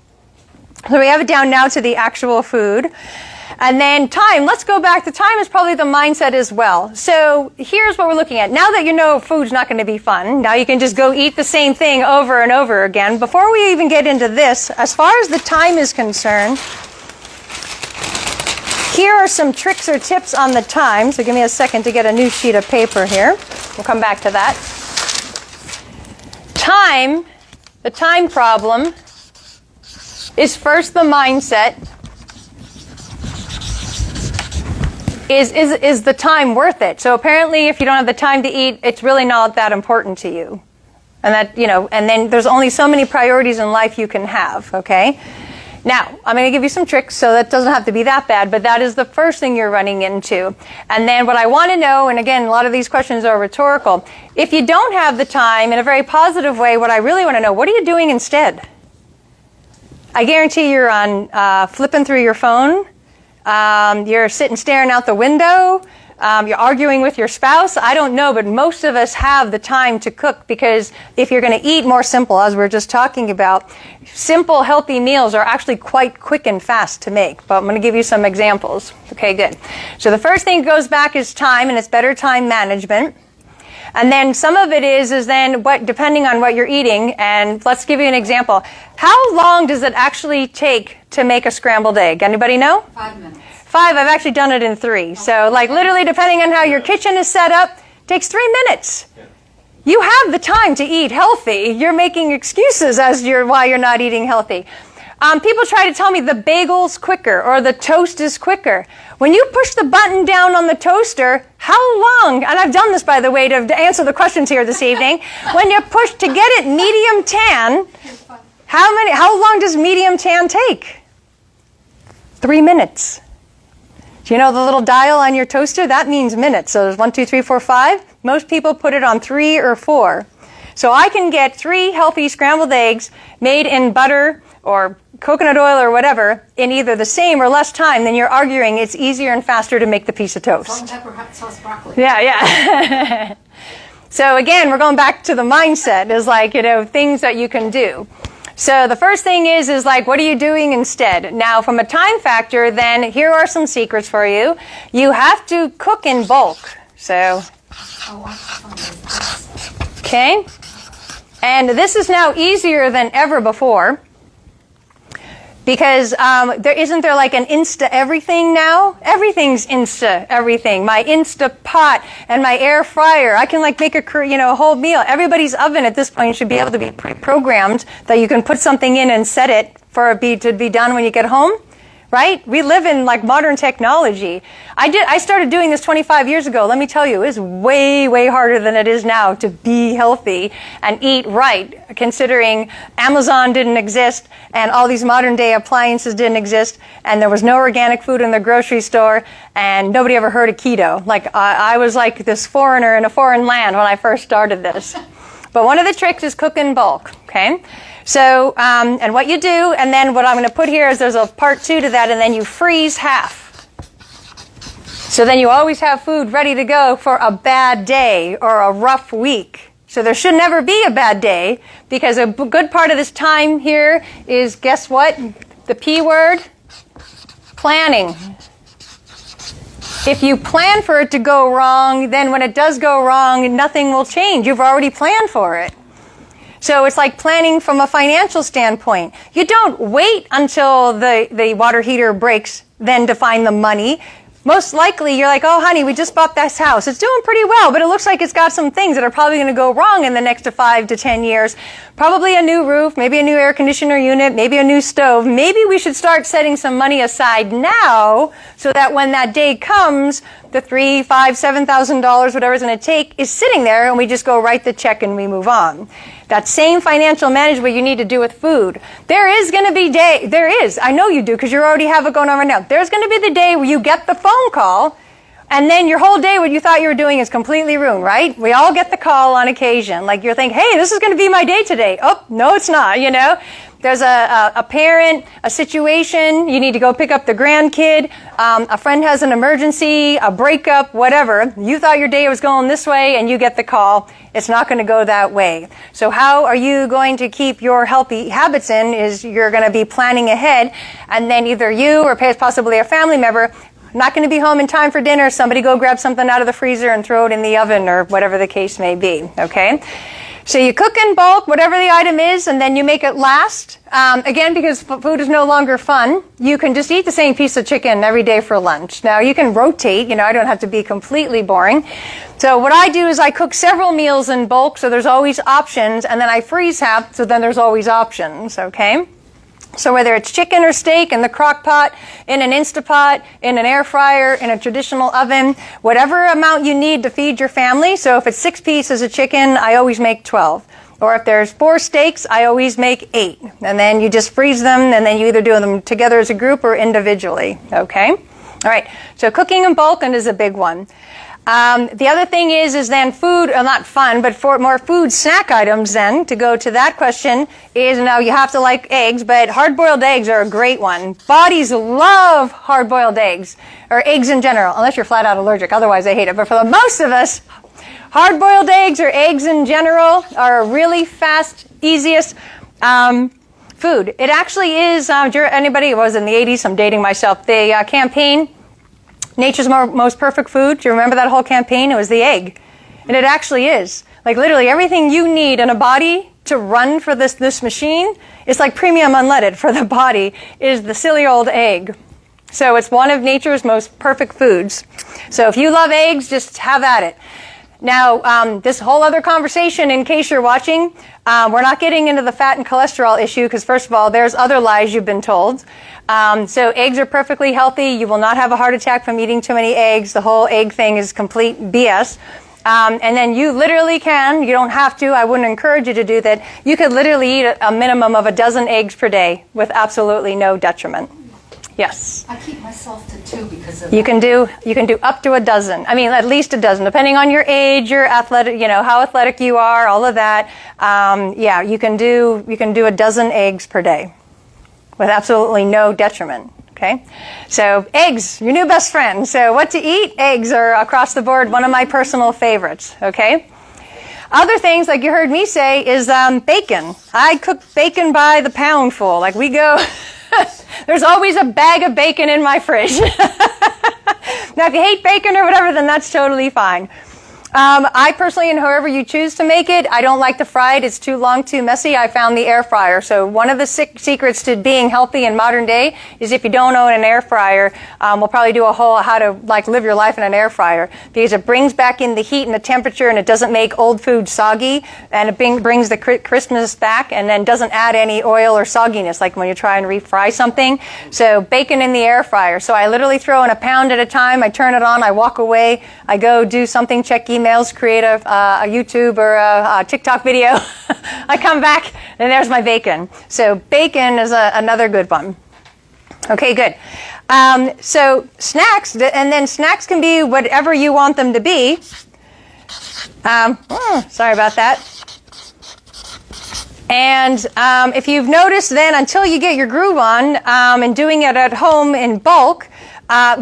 Speaker 1: So we have it down now to the actual food. And then time, let's go back. The time is probably the mindset as well. So here's what we're looking at. Now that you know food's not going to be fun, now you can just go eat the same thing over and over again. Before we even get into this, as far as the time is concerned, here are some tricks or tips on the time. So give me a second to get a new sheet of paper here. We'll come back to that. Time, the time problem, is first the mindset. Is the time worth it? So apparently if you don't have the time to eat, it's really not that important to you. And that, and then there's only so many priorities in life you can have, okay? Now, I'm going to give you some tricks, so that doesn't have to be that bad, but that is the first thing you're running into. And then what I want to know, and again, a lot of these questions are rhetorical, if you don't have the time, in a very positive way, what I really want to know, what are you doing instead? I guarantee you're on flipping through your phone. You're sitting staring out the window. You're arguing with your spouse. I don't know, but most of us have the time to cook, because if you're going to eat more simple, as we were just talking about, simple, healthy meals are actually quite quick and fast to make. But I'm going to give you some examples. Okay, good. So the first thing that goes back is time, and it's better time management. And then some of it is then what, depending on what you're eating, and let's give you an example. How long does it actually take to make a scrambled egg? Anybody know?
Speaker 3: 5 minutes.
Speaker 1: 5, I've actually done it in 3. So like literally depending on how your kitchen is set up, takes 3 minutes. You have the time to eat healthy. You're making excuses as why you're not eating healthy. People try to tell me the bagel's quicker or the toast is quicker. When you push the button down on the toaster, how long, and I've done this by the way to answer the questions here this evening, when you push to get it medium tan, how long does medium tan take? 3 minutes. Do you know the little dial on your toaster? That means minutes. So there's 1, 2, 3, 4, 5. Most people put it on 3 or 4. So I can get 3 healthy scrambled eggs made in butter or coconut oil or whatever in either the same or less time. Then you're arguing it's easier and faster to make the piece of toast.
Speaker 3: Salt and pepper, hot sauce, broccoli.
Speaker 1: Yeah. So again, we're going back to the mindset is like, things that you can do. So the first thing is like, what are you doing instead? Now, from a time factor, then here are some secrets for you. You have to cook in bulk. So, okay. And this is now easier than ever before. Because isn't there like an Insta everything now? Everything's Insta everything. My Insta pot and my air fryer. I can like make a whole meal. Everybody's oven at this point should be able to be pre-programmed that you can put something in and set it for it to be done when you get home. Right? We live in like modern technology. I started doing this 25 years ago. Let me tell you, it's way, way harder than it is now to be healthy and eat right, considering Amazon didn't exist and all these modern day appliances didn't exist and there was no organic food in the grocery store and nobody ever heard of keto. Like I was like this foreigner in a foreign land when I first started this. But one of the tricks is cook in bulk, okay? So, and what you do, and then what I'm going to put here is there's a part 2 to that, and then you freeze half. So then you always have food ready to go for a bad day or a rough week. So there should never be a bad day, because a good part of this time here is, guess what? The P word? Planning. If you plan for it to go wrong, then when it does go wrong, nothing will change. You've already planned for it. So it's like planning from a financial standpoint. You don't wait until the water heater breaks then to find the money. Most likely you're like, oh honey, we just bought this house. It's doing pretty well, but it looks like it's got some things that are probably going to go wrong in the next 5 to 10 years. Probably a new roof, maybe a new air conditioner unit, maybe a new stove. Maybe we should start setting some money aside now so that when that day comes, the $3,000, $5,000, $7,000, whatever it's going to take is sitting there and we just go write the check and we move on. That same financial management you need to do with food. There is going to be I know you do because you already have it going on right now. There's going to be the day where you get the phone call and then your whole day, what you thought you were doing is completely ruined, right? We all get the call on occasion. Like you're thinking, hey, this is going to be my day today. Oh, no, it's not, There's a parent, a situation, you need to go pick up the grandkid, a friend has an emergency, a breakup, whatever. You thought your day was going this way and you get the call. It's not going to go that way. So how are you going to keep your healthy habits in is you're going to be planning ahead and then either you or possibly a family member not going to be home in time for dinner. Somebody go grab something out of the freezer and throw it in the oven or whatever the case may be. Okay? So you cook in bulk, whatever the item is, and then you make it last. Again, because food is no longer fun, you can just eat the same piece of chicken every day for lunch. Now, you can rotate. I don't have to be completely boring. So what I do is I cook several meals in bulk, so there's always options, and then I freeze half, so then there's always options, okay? So whether it's chicken or steak in the crock pot, in an Instapot, in an air fryer, in a traditional oven, whatever amount you need to feed your family. So if it's 6 pieces of chicken, I always make 12. Or if there's 4 steaks, I always make 8. And then you just freeze them, and then you either do them together as a group or individually, okay? All right, so cooking in bulk is a big one. The other thing is then food, not fun, but for more food snack items then, to go to that question, is now you have to like eggs, but hard-boiled eggs are a great one. Bodies love hard-boiled eggs, or eggs in general, unless you're flat out allergic, otherwise I hate it. But for the most of us, hard-boiled eggs or eggs in general are a really fast, easiest food. It actually is, anybody who was in the 80s, I'm dating myself, the campaign, Nature's Most Perfect Food. Do you remember that whole campaign? It was the egg. And it actually is. Like literally everything you need in a body to run for this machine is like premium unleaded for the body is the silly old egg. So it's one of nature's most perfect foods. So if you love eggs, just have at it. Now, this whole other conversation, in case you're watching, we're not getting into the fat and cholesterol issue because, first of all, there's other lies you've been told. So eggs are perfectly healthy. You will not have a heart attack from eating too many eggs. The whole egg thing is complete BS. And then you literally can, you don't have to, I wouldn't encourage you to do that, you could literally eat a minimum of 12 eggs per day with absolutely no detriment. Yes.
Speaker 3: I keep myself to 2 because of
Speaker 1: You can do up to 12. I mean, at least 12, depending on your age, your athletic, how athletic you are, all of that. Yeah, you can do 12 eggs per day with absolutely no detriment. Okay, so eggs, your new best friend. So what to eat? Eggs are across the board one of my personal favorites. Okay. Other things, like you heard me say, is bacon. I cook bacon by the poundful. Like we go. There's always a bag of bacon in my fridge. Now, if you hate bacon or whatever, then that's totally fine. I personally, and however you choose to make it, I don't like to fry it. It's too long, too messy. I found the air fryer. So one of the secrets to being healthy in modern day is if you don't own an air fryer, we'll probably do a whole how to live your life in an air fryer because it brings back in the heat and the temperature and it doesn't make old food soggy and it brings the crispness back and then doesn't add any oil or sogginess like when you try and refry something. So bacon in the air fryer. So I literally throw in a pound at a time. I turn it on. I walk away. I go do something, check emails, create a YouTube or a TikTok video. I come back and there's my bacon. So bacon is another good one. Okay, good. So snacks, and then snacks can be whatever you want them to be. Sorry about that. And if you've noticed then, until you get your groove on and doing it at home in bulk,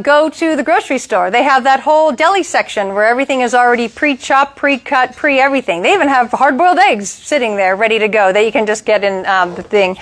Speaker 1: go to the grocery store. They have that whole deli section where everything is already pre-chopped, pre-cut, pre-everything. They even have hard-boiled eggs sitting there ready to go that you can just get in the thing.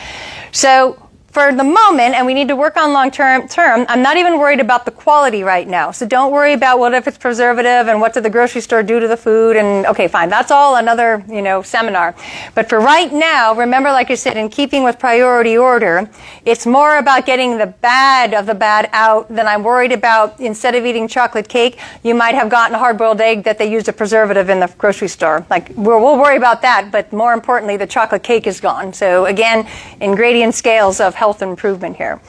Speaker 1: So for the moment, and we need to work on long-term, I'm not even worried about the quality right now. So don't worry about what if it's preservative and what did the grocery store do to the food. And okay, fine, that's all another, seminar. But for right now, remember, like I said, in keeping with priority order, it's more about getting the bad of the bad out than I'm worried about. Instead of eating chocolate cake, you might have gotten a hard-boiled egg that they used a preservative in the grocery store. Like we'll worry about that, but more importantly, the chocolate cake is gone. So again, ingredient scales of health improvement here.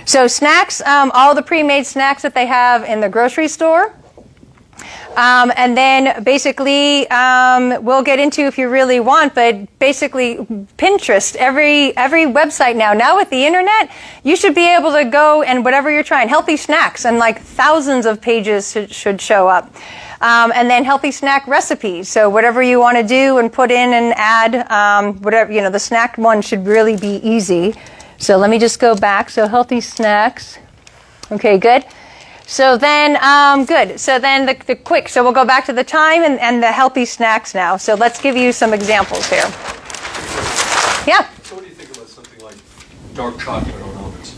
Speaker 1: So snacks, all the pre-made snacks that they have in the grocery store. And then basically, we'll get into if you really want, but basically Pinterest, every website now with the internet, you should be able to go and whatever you're trying, healthy snacks, and like thousands of pages should show up. And then healthy snack recipes. So whatever you want to do and put in and add, whatever, the snack one should really be easy. So let me just go back. So healthy snacks. Okay, good. So then, good. So then the quick. So we'll go back to the time and the healthy snacks now. So let's give you some examples here. Yeah.
Speaker 2: So what do you think about something like dark chocolate on almonds?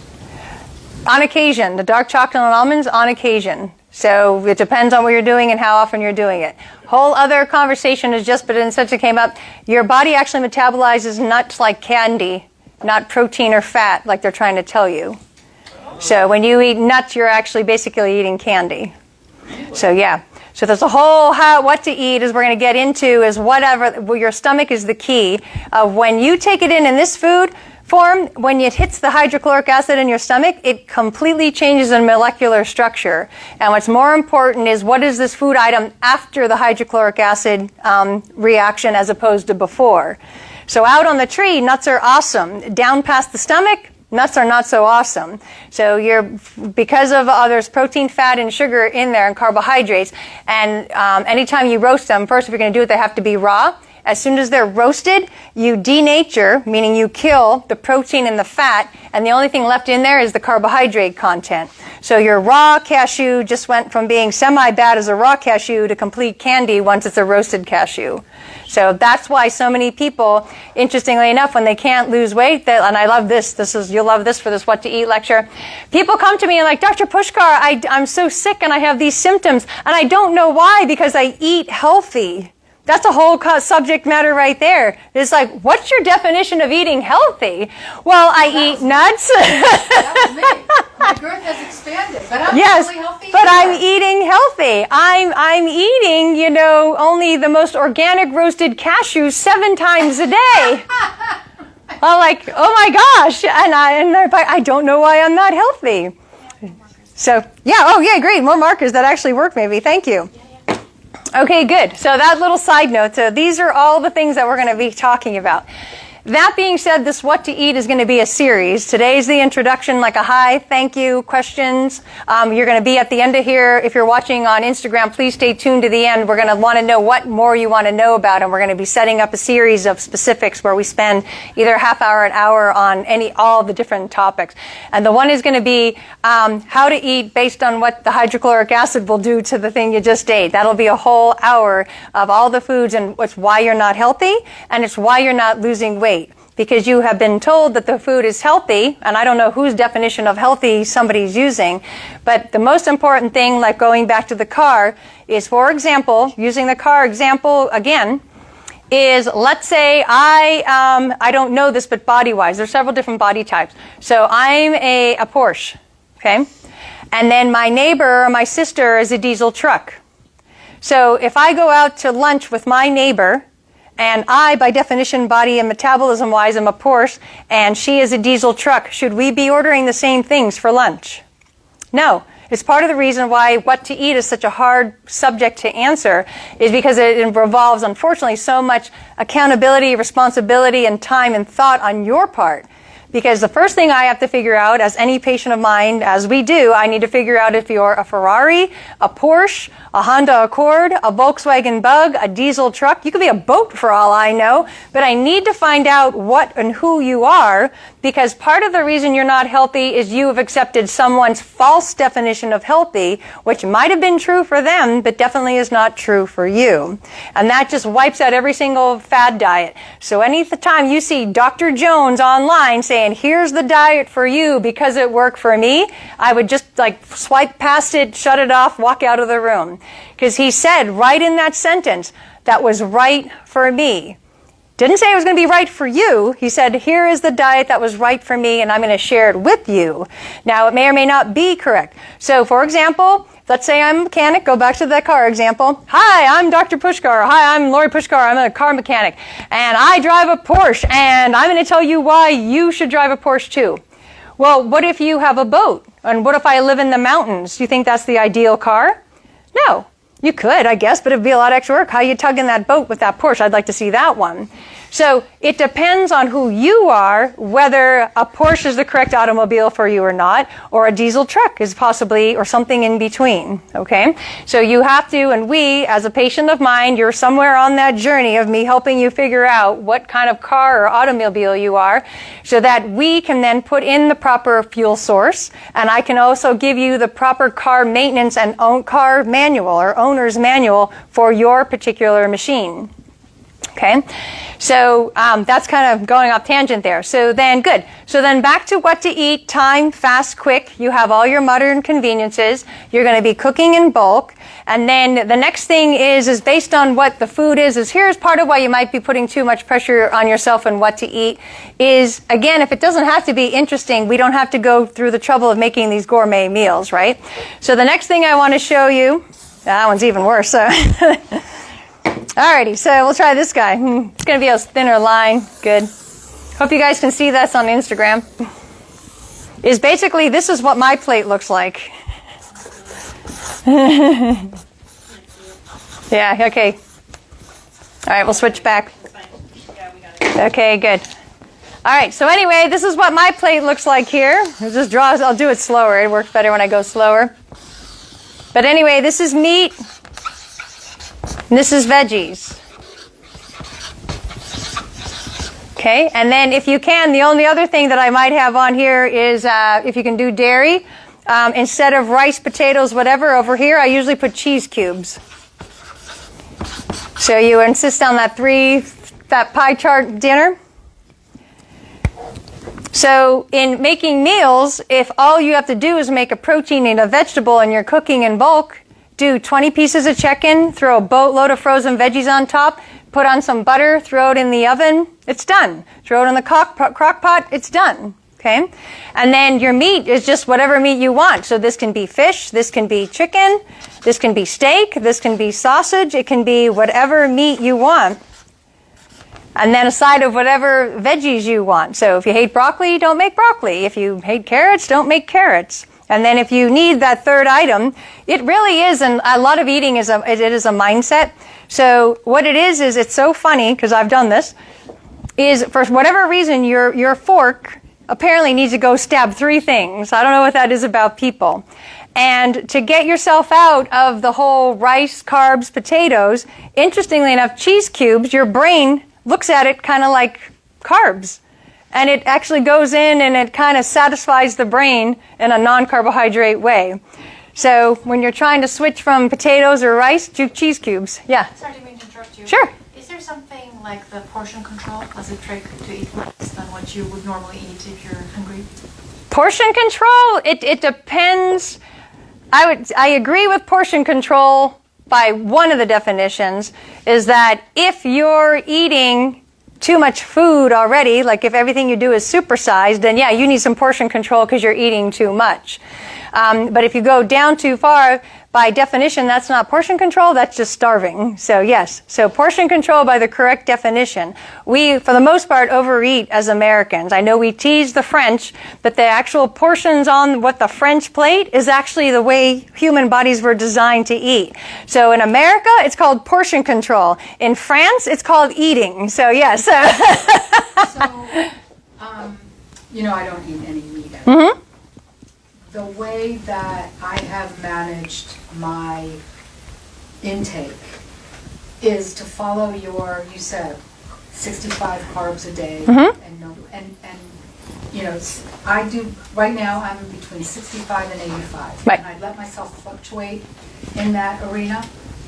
Speaker 1: On occasion. The dark chocolate on almonds, on occasion. So it depends on what you're doing and how often you're doing it. Whole other conversation is just, but since it came up, your body actually metabolizes nuts like candy, not protein or fat like they're trying to tell you. So when you eat nuts, you're actually basically eating candy. So yeah. So there's a whole what to eat is we're going to get into is whatever. Your stomach is the key. When you take it in this food form, when it hits the hydrochloric acid in your stomach, it completely changes the molecular structure. And what's more important is what is this food item after the hydrochloric acid reaction as opposed to before. So out on the tree, nuts are awesome. Down past the stomach, nuts are not so awesome. So because of there's protein, fat, and sugar in there, and carbohydrates, and anytime you roast them, first if you're going to do it, they have to be raw. As soon as they're roasted, you denature, meaning you kill the protein and the fat, and the only thing left in there is the carbohydrate content. So your raw cashew just went from being semi-bad as a raw cashew to complete candy once it's a roasted cashew. So that's why so many people, interestingly enough, when they can't lose weight, and I love this, you'll love this for this What to Eat lecture. People come to me and like, Dr. Puskar, I'm so sick and I have these symptoms and I don't know why because I eat healthy. That's a whole subject matter right there. It's like, what's your definition of eating healthy? Well, I eat nuts.
Speaker 3: That was me. My girth has expanded, but I'm
Speaker 1: Yes,
Speaker 3: really healthy.
Speaker 1: but
Speaker 3: too.
Speaker 1: I'm eating healthy. I'm eating, only the most organic roasted cashews 7 times a day. I'm like, oh my gosh, and I don't know why I'm not healthy. So, yeah, great. More markers that actually work maybe. Thank you. Okay, good. So that little side note, so these are all the things that we're going to be talking about. That being said, this What to Eat is going to be a series. Today's the introduction, like a hi, thank you, questions. You're going to be at the end of here. If you're watching on Instagram, please stay tuned to the end. We're going to want to know what more you want to know about, and we're going to be setting up a series of specifics where we spend either a half hour, an hour on all the different topics. And the one is going to be how to eat based on what the hydrochloric acid will do to the thing you just ate. That'll be a whole hour of all the foods, and it's why you're not healthy, and it's why you're not losing weight. Because you have been told that the food is healthy, and I don't know whose definition of healthy somebody's using, but the most important thing, like going back to the car, is, for example, using the car example again, is let's say I don't know this, but body-wise, there's several different body types. So I'm a Porsche, okay? And then my neighbor or my sister is a diesel truck. So if I go out to lunch with my neighbor, and I, by definition, body and metabolism-wise, am a Porsche, and she is a diesel truck, should we be ordering the same things for lunch? No. It's part of the reason why What to Eat is such a hard subject to answer, is because it involves, unfortunately, so much accountability, responsibility, and time and thought on your part. Because the first thing I have to figure out, as any patient of mine, as we do, I need to figure out if you're a Ferrari, a Porsche, a Honda Accord, a Volkswagen Bug, a diesel truck. You could be a boat for all I know, but I need to find out what and who you are, because part of the reason you're not healthy is you have accepted someone's false definition of healthy, which might have been true for them, but definitely is not true for you. And that just wipes out every single fad diet. So any time you see Dr. Jones online saying, here's the diet for you because it worked for me, I would just swipe past it, shut it off, walk out of the room. Because he said right in that sentence, that was right for me. Didn't say it was going to be right for you. He said, here is the diet that was right for me, and I'm going to share it with you. Now, it may or may not be correct. So, for example, let's say I'm a mechanic. Go back to that car example. Hi, I'm Dr. Puskar. Hi, I'm Lori Puskar. I'm a car mechanic. And I drive a Porsche, and I'm going to tell you why you should drive a Porsche too. Well, what if you have a boat? And what if I live in the mountains? Do you think that's the ideal car? No. You could, I guess, but it'd be a lot of extra work. How you tugging that boat with that Porsche? I'd like to see that one. So it depends on who you are, whether a Porsche is the correct automobile for you or not, or a diesel truck is possibly, or something in between, okay? So you have to, and we, as a patient of mine, you're somewhere on that journey of me helping you figure out what kind of car or automobile you are, so that we can then put in the proper fuel source, and I can also give you the proper car maintenance and car manual, or owner's manual, for your particular machine. Okay, so that's kind of going off tangent there. So then, good. So then back to What to Eat, time, fast, quick. You have all your modern conveniences. You're going to be cooking in bulk. And then the next thing is based on what the food is here's part of why you might be putting too much pressure on yourself and what to eat is, again, if it doesn't have to be interesting, we don't have to go through the trouble of making these gourmet meals, right? So the next thing I want to show you, that one's even worse. So alrighty, so we'll try this guy. It's going to be a thinner line. Good. Hope you guys can see this on Instagram. Is basically, this is what my plate looks like. Yeah, okay. All right, we'll switch back. Okay, good. All right, so anyway, this is what my plate looks like here. I'll do it slower. It works better when I go slower. But anyway, this is meat. And this is veggies. Okay, and then if you can, the only other thing that I might have on here is if you can do dairy, instead of rice, potatoes, whatever, over here I usually put cheese cubes. So you insist on that pie chart dinner? So in making meals, if all you have to do is make a protein and a vegetable and you're cooking in bulk, do 20 pieces of chicken, throw a boatload of frozen veggies on top, put on some butter, throw it in the oven, it's done. Throw it in the crock pot, it's done. Okay? And then your meat is just whatever meat you want. So this can be fish, this can be chicken, this can be steak, this can be sausage, it can be whatever meat you want. And then a side of whatever veggies you want. So if you hate broccoli, don't make broccoli. If you hate carrots, don't make carrots. And then if you need that third item, it really is, and a lot of eating is it is a mindset. So what it is it's so funny, because I've done this, is for whatever reason your fork apparently needs to go stab 3 things. I don't know what that is about people. And to get yourself out of the whole rice, carbs, potatoes, interestingly enough, cheese cubes, your brain looks at it kind of like carbs. And it actually goes in and it kind of satisfies the brain in a non-carbohydrate way. So when you're trying to switch from potatoes or rice to cheese cubes, yeah.
Speaker 6: Sorry, I didn't mean to interrupt you.
Speaker 1: Sure.
Speaker 6: Is there something like the portion control as a trick to eat less than what you would normally eat if you're hungry?
Speaker 1: Portion control, it depends. I agree with portion control by one of the definitions, is that if you're eating too much food already, like if everything you do is supersized, then yeah, you need some portion control because you're eating too much. But if you go down too far, by definition, that's not portion control, that's just starving. So yes, so portion control by the correct definition. We, for the most part, overeat as Americans. I know we tease the French, but the actual portions on what the French plate is actually the way human bodies were designed to eat. So in America, it's called portion control. In France, it's called eating. So yes.
Speaker 3: So, I don't eat any meat.
Speaker 1: Mm-hmm.
Speaker 3: The way that I have managed my intake is to follow you said 65 carbs a day, I do, right now I'm between 65 and 85.
Speaker 1: Right.
Speaker 3: And I let myself fluctuate in that arena,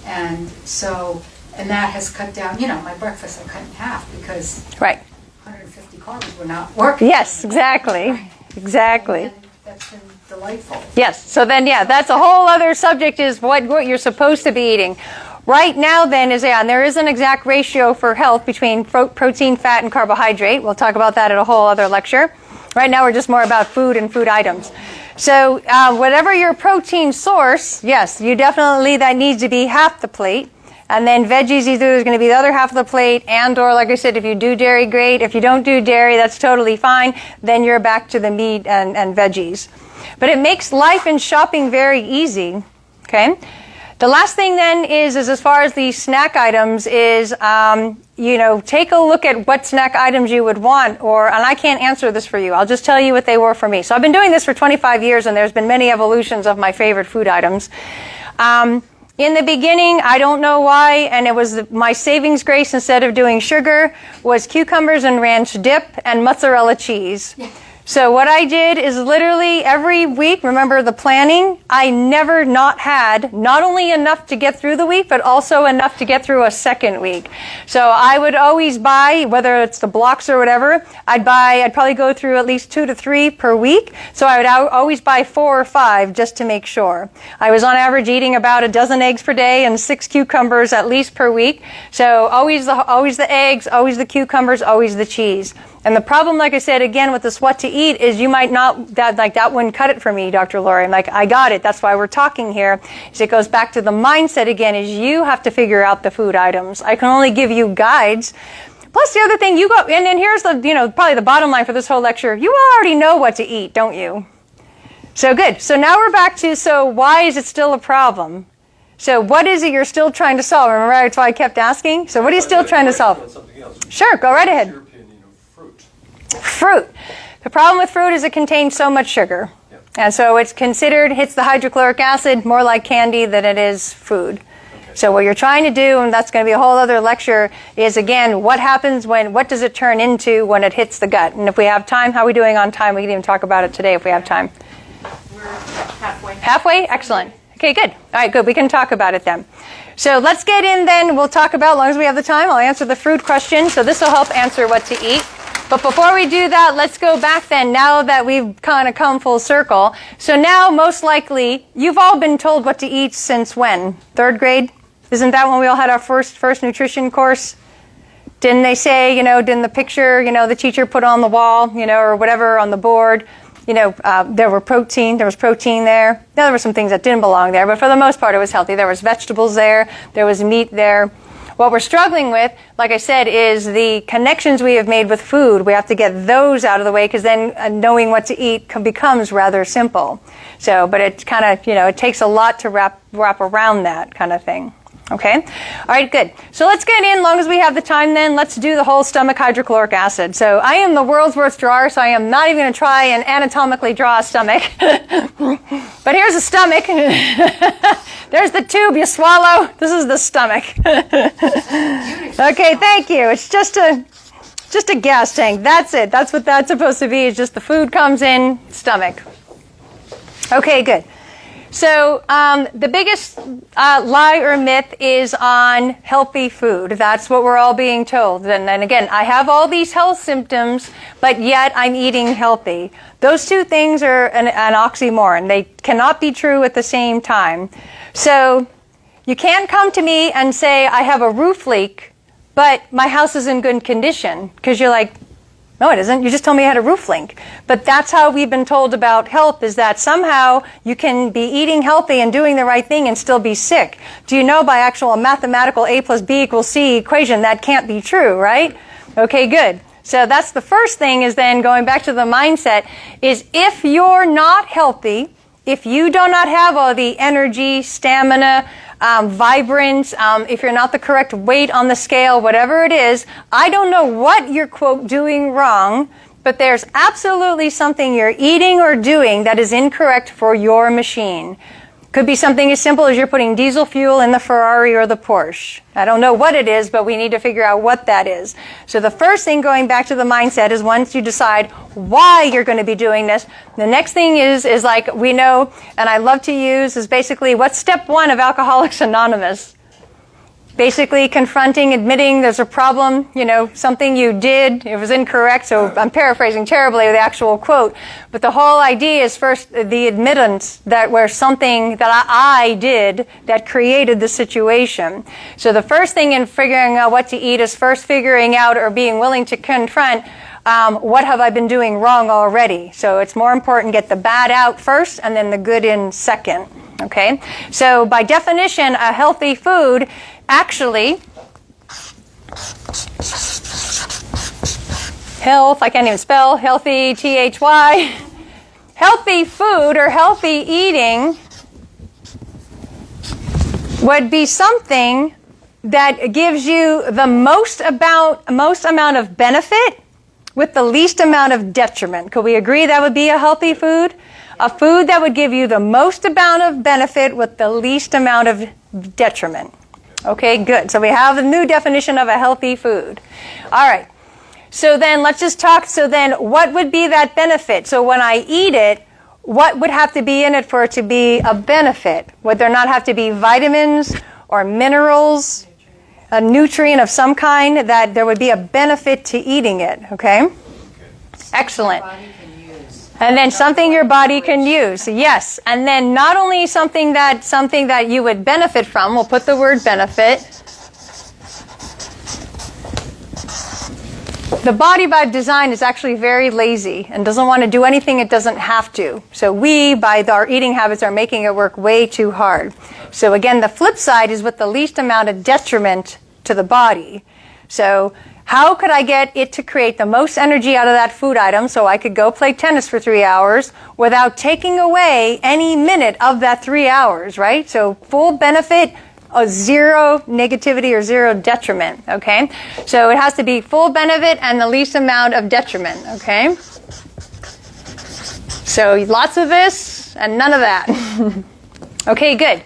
Speaker 3: and that has cut down, my breakfast I cut in half because
Speaker 1: Right.
Speaker 3: 150 carbs were not working.
Speaker 1: Yes, exactly. Exactly.
Speaker 3: And that's been delightful.
Speaker 1: Yes. So then, yeah, that's a whole other subject, is what you're supposed to be eating. Right now, then, and there is an exact ratio for health between protein, fat, and carbohydrate. We'll talk about that at a whole other lecture. Right now, we're just more about food and food items. So whatever your protein source, yes, you definitely, that needs to be half the plate. And then veggies, either is going to be the other half of the plate, or like I said, if you do dairy, great. If you don't do dairy, that's totally fine. Then you're back to the meat and veggies. But it makes life and shopping very easy. Okay. The last thing then is as far as the snack items is, take a look at what snack items you would want, and I can't answer this for you. I'll just tell you what they were for me. So I've been doing this for 25 years, and there's been many evolutions of my favorite food items. In the beginning, I don't know why, and it was my savings grace instead of doing sugar, was cucumbers and ranch dip and mozzarella cheese. Yeah. So what I did is literally every week, remember the planning, I never had not only enough to get through the week, but also enough to get through a second week. So I would always buy, whether it's the blocks or whatever, I'd probably go through at least 2 to 3 per week. So I would always buy 4 or 5 just to make sure. I was on average eating about a dozen eggs per day and 6 cucumbers at least per week. So always the eggs, always the cucumbers, always the cheese. And the problem, like I said, again, with this what to eat is you might not, that wouldn't cut it for me, Dr. Lori. I'm like, I got it. That's why we're talking here. So it goes back to the mindset again, is you have to figure out the food items. I can only give you guides. Plus the other thing, and then here's the, probably the bottom line for this whole lecture. You already know what to eat, don't you? So good. So now we're back to, so why is it still a problem? So what is it you're still trying to solve? Remember, that's why I kept asking. So what are you still trying to solve? Sure, go right ahead. Fruit. The problem with fruit is it contains so much sugar. Yep. And so it's hits the hydrochloric acid more like candy than it is food. Okay. So what you're trying to do, and that's going to be a whole other lecture, is again, what does it turn into when it hits the gut? And if we have time, how are we doing on time? We can even talk about it today if we have time.
Speaker 4: We're halfway.
Speaker 1: Halfway? Excellent. Okay, good. All right, good. We can talk about it then. So let's get in then. We'll talk about, as long as we have the time, I'll answer the fruit question. So this will help answer what to eat. But before we do that, let's go back then, now that we've kind of come full circle. So now, most likely, you've all been told what to eat since when? 3rd grade? Isn't that when we all had our first nutrition course? Didn't they say, didn't the picture, the teacher put on the wall, or whatever on the board, there was protein there. Now, there were some things that didn't belong there, but for the most part, it was healthy. There was vegetables there was meat there. What we're struggling with, like I said, is the connections we have made with food. We have to get those out of the way, because then knowing what to eat becomes rather simple. So, but it kind of, it takes a lot to wrap around that kind of thing. Okay? All right, good. So let's get in, long as we have the time then, let's do the whole stomach hydrochloric acid. So I am the world's worst drawer, so I am not even going to try and anatomically draw a stomach. But here's a stomach. There's the tube you swallow. This is the stomach. Okay, thank you. It's just a gas tank. That's it. That's what that's supposed to be. It's just the food comes in, stomach. Okay, good. So the biggest lie or myth is on healthy food. That's what we're all being told. And then again, I have all these health symptoms, but yet I'm eating healthy. Those two things are an oxymoron. They cannot be true at the same time. So you can't come to me and say, I have a roof leak, but my house is in good condition. Because you're like, no, it isn't. You just told me you had a roof leak. But that's how we've been told about health, is that somehow you can be eating healthy and doing the right thing and still be sick. Do you know by actual mathematical A plus B equals C equation that can't be true, right? Okay, good. So that's the first thing, is then going back to the mindset, is if you're not healthy, if you do not have all the energy, stamina, vibrance, if you're not the correct weight on the scale, whatever it is, I don't know what you're, quote, doing wrong, but there's absolutely something you're eating or doing that is incorrect for your machine. Could be something as simple as you're putting diesel fuel in the Ferrari or the Porsche. I don't know what it is, but we need to figure out what that is. So the first thing, going back to the mindset, is once you decide why you're going to be doing this, the next thing is like we know, and I love to use, is basically what's step 1 of Alcoholics Anonymous? Basically confronting, admitting there's a problem, something you did, it was incorrect, so I'm paraphrasing terribly the actual quote, but the whole idea is first the admittance that where something that I did that created the situation. So the first thing in figuring out what to eat is first figuring out or being willing to confront what have I been doing wrong already. So it's more important get the bad out first and then the good in second. Okay? So by definition, a healthy food actually, health, I can't even spell, healthy, T-H-Y. Healthy food or healthy eating would be something that gives you the most amount of benefit with the least amount of detriment. Could we agree that would be a healthy food? A food that would give you the most amount of benefit with the least amount of detriment. Okay, good. So we have a new definition of a healthy food. All right. So then let's just talk. So then what would be that benefit? So when I eat it, what would have to be in it for it to be a benefit? Would there not have to be vitamins or minerals, a nutrient of some kind, that there would be a benefit to eating it? Okay? Excellent. And then something your body can use, yes. And then not only something that you would benefit from, we'll put the word benefit. The body by design is actually very lazy and doesn't want to do anything it doesn't have to. So we, by our eating habits, are making it work way too hard. So again, the flip side is with the least amount of detriment to the body. So how could I get it to create the most energy out of that food item so I could go play tennis for 3 hours without taking away any minute of that 3 hours, right? So full benefit, zero negativity or zero detriment, okay? So it has to be full benefit and the least amount of detriment, okay? So lots of this and none of that. Okay, good.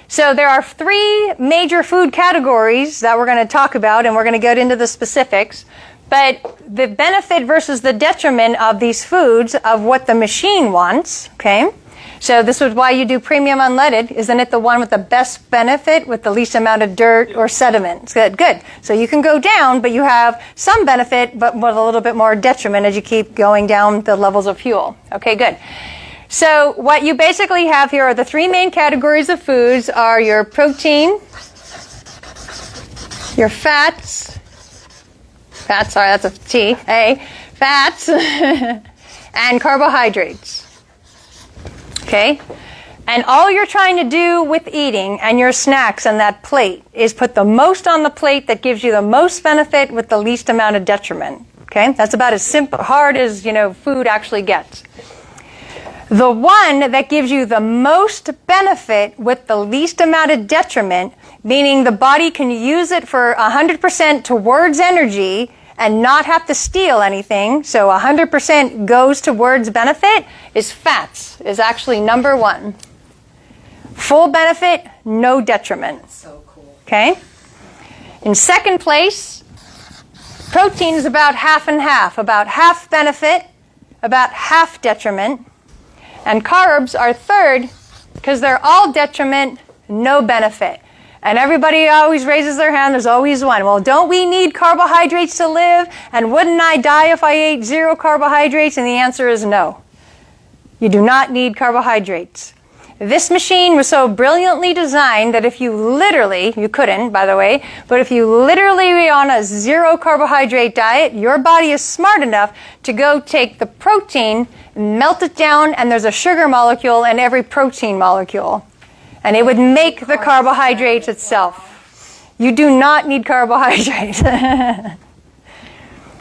Speaker 1: So there are 3 major food categories that we're going to talk about, and we're going to get into the specifics. But the benefit versus the detriment of these foods, of what the machine wants, okay? So this is why you do premium unleaded. Isn't it the one with the best benefit with the least amount of dirt or sediment? It's good, good. So you can go down, but you have some benefit, but with a little bit more detriment as you keep going down the levels of fuel. Okay, good. So what you basically have here are the three main categories of foods are your protein, your fats, sorry, that's a T, A, fats, and carbohydrates. Okay? And all you're trying to do with eating and your snacks and that plate is put the most on the plate that gives you the most benefit with the least amount of detriment. Okay? That's about as simple, hard as, food actually gets. The one that gives you the most benefit with the least amount of detriment, meaning the body can use it for 100% towards energy and not have to steal anything, so 100% goes towards benefit, is fats, is actually number one. Full benefit, no detriment.
Speaker 3: So cool.
Speaker 1: Okay? In second place, protein is about half and half, about half benefit, about half detriment. And carbs are third because they're all detriment, no benefit. And everybody always raises their hand, there's always one. Well, don't we need carbohydrates to live? And wouldn't I die if I ate 0 carbohydrates? And the answer is no. You do not need carbohydrates. This machine was so brilliantly designed that if you literally, you couldn't, by the way, but if you literally were on a 0 carbohydrate diet, your body is smart enough to go take the protein, melt it down, and there's a sugar molecule in every protein molecule. And it would make the carbohydrates itself. You do not need carbohydrates. And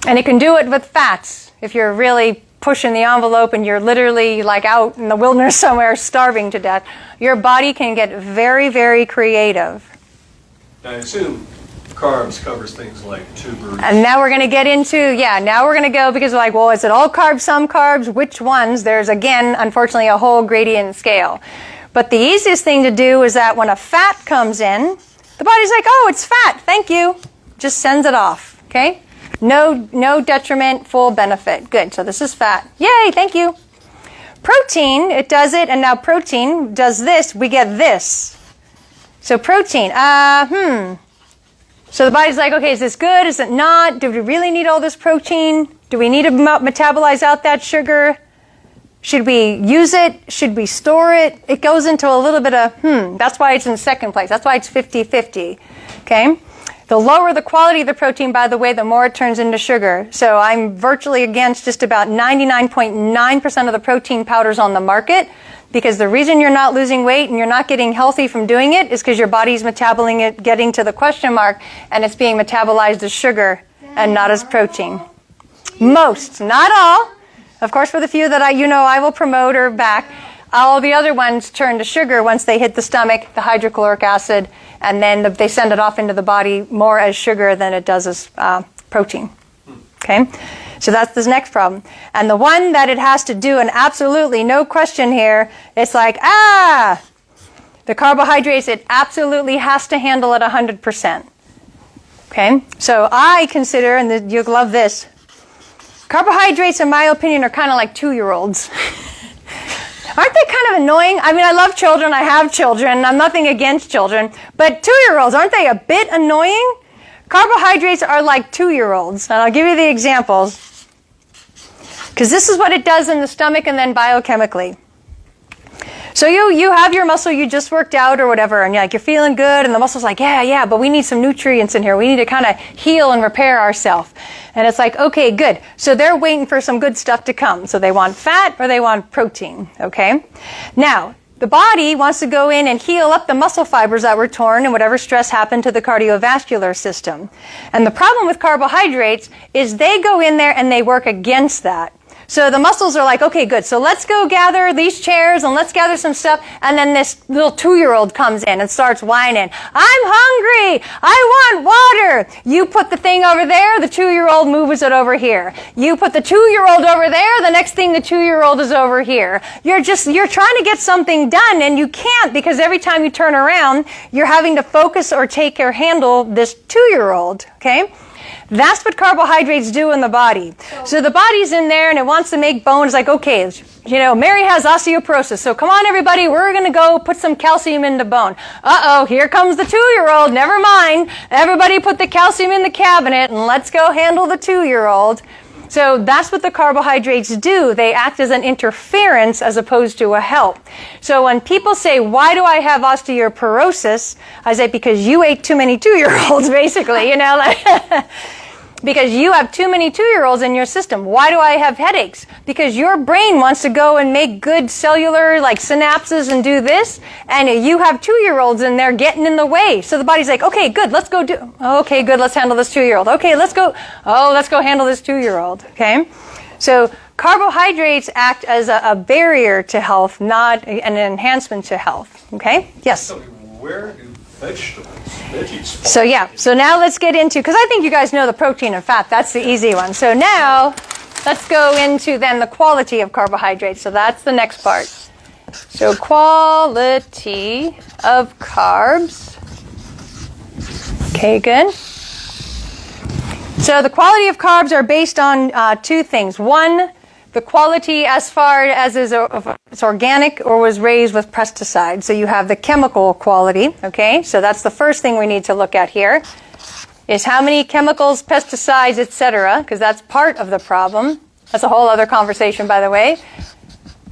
Speaker 1: it can do it with fats if you're really pushing the envelope and you're literally like out in the wilderness somewhere starving to death. Your body can get very, very creative.
Speaker 2: I assume carbs covers things like tubers.
Speaker 1: And now we're going to get into, now we're going to go because we're like, well, is it all carbs, some carbs, which ones? There's, again, unfortunately, a whole gradient scale. But the easiest thing to do is that when a fat comes in, the body's like, oh, it's fat, thank you. Just sends it off, okay? No detriment, full benefit. Good, so this is fat. Yay, thank you. Protein, it does it, and now protein does this, we get this. So protein, So the body's like, okay, is this good, is it not? Do we really need all this protein? Do we need to metabolize out that sugar? Should we use it? Should we store it? It goes into a little bit of, That's why it's in second place. That's why it's 50-50, okay? The lower the quality of the protein, by the way, the more it turns into sugar. So I'm virtually against just about 99.9% of the protein powders on the market because the reason you're not losing weight and you're not getting healthy from doing it is because your body's metabolizing it, getting to the question mark, and it's being metabolized as sugar and not as protein. Most, not all. Of course, for the few that I will promote or back, all the other ones turn to sugar once they hit the stomach, the hydrochloric acid, and then they send it off into the body more as sugar than it does as protein. Okay? So that's the next problem. And the one that it has to do, and absolutely no question here, it's like, the carbohydrates, it absolutely has to handle at 100%. Okay? So I consider, and you'll love this, carbohydrates, in my opinion, are kind of like 2-year-olds. Aren't they kind of annoying? I mean, I love children. I have children. I'm nothing against children. But 2-year-olds, aren't they a bit annoying? Carbohydrates are like 2-year-olds. And I'll give you the examples. Because this is what it does in the stomach and then biochemically. So you have your muscle you just worked out or whatever, and you're feeling good, and the muscle's like, yeah, but we need some nutrients in here. We need to kind of heal and repair ourselves. And it's like, okay, good. So they're waiting for some good stuff to come. So they want fat or they want protein, okay? Now, the body wants to go in and heal up the muscle fibers that were torn and whatever stress happened to the cardiovascular system. And the problem with carbohydrates is they go in there and they work against that. So the muscles are like, okay, good. So let's go gather these chairs and let's gather some stuff. And then this little 2-year-old comes in and starts whining. I'm hungry. I want water. You put the thing over there. The 2-year-old moves it over here. You put the 2-year-old over there. The next thing the 2-year-old is over here. You're trying to get something done and you can't because every time you turn around, you're having to focus or take or handle this 2-year-old. Okay? That's what carbohydrates do in the body. So the body's in there and it wants to make bone. It's like, okay, Mary has osteoporosis, so come on everybody, we're going to go put some calcium in the bone. Uh-oh, here comes the 2-year-old, never mind. Everybody put the calcium in the cabinet and let's go handle the 2-year-old. So that's what the carbohydrates do. They act as an interference as opposed to a help. So when people say, why do I have osteoporosis? I say, because you ate too many 2-year-olds, basically, because you have too many 2-year-olds in your system. Why do I have headaches? Because your brain wants to go and make good cellular synapses and do this, and you have 2-year-olds in there getting in the way. So the body's like, okay, good, let's go okay, good, let's handle this 2-year-old. Okay, let's go handle this 2-year-old, okay? So carbohydrates act as a barrier to health, not an enhancement to health, okay? Yes?
Speaker 2: So where do veggies fall?
Speaker 1: So now let's get into, because I think you guys know the protein and fat, that's the easy one. So now let's go into then the quality of carbohydrates. So that's the next part. So quality of carbs. Okay, good. So the quality of carbs are based on 2 things. One, the quality as far as it's organic or was raised with pesticides. So you have the chemical quality, okay? So that's the first thing we need to look at here, is how many chemicals, pesticides, etc., because that's part of the problem. That's a whole other conversation, by the way.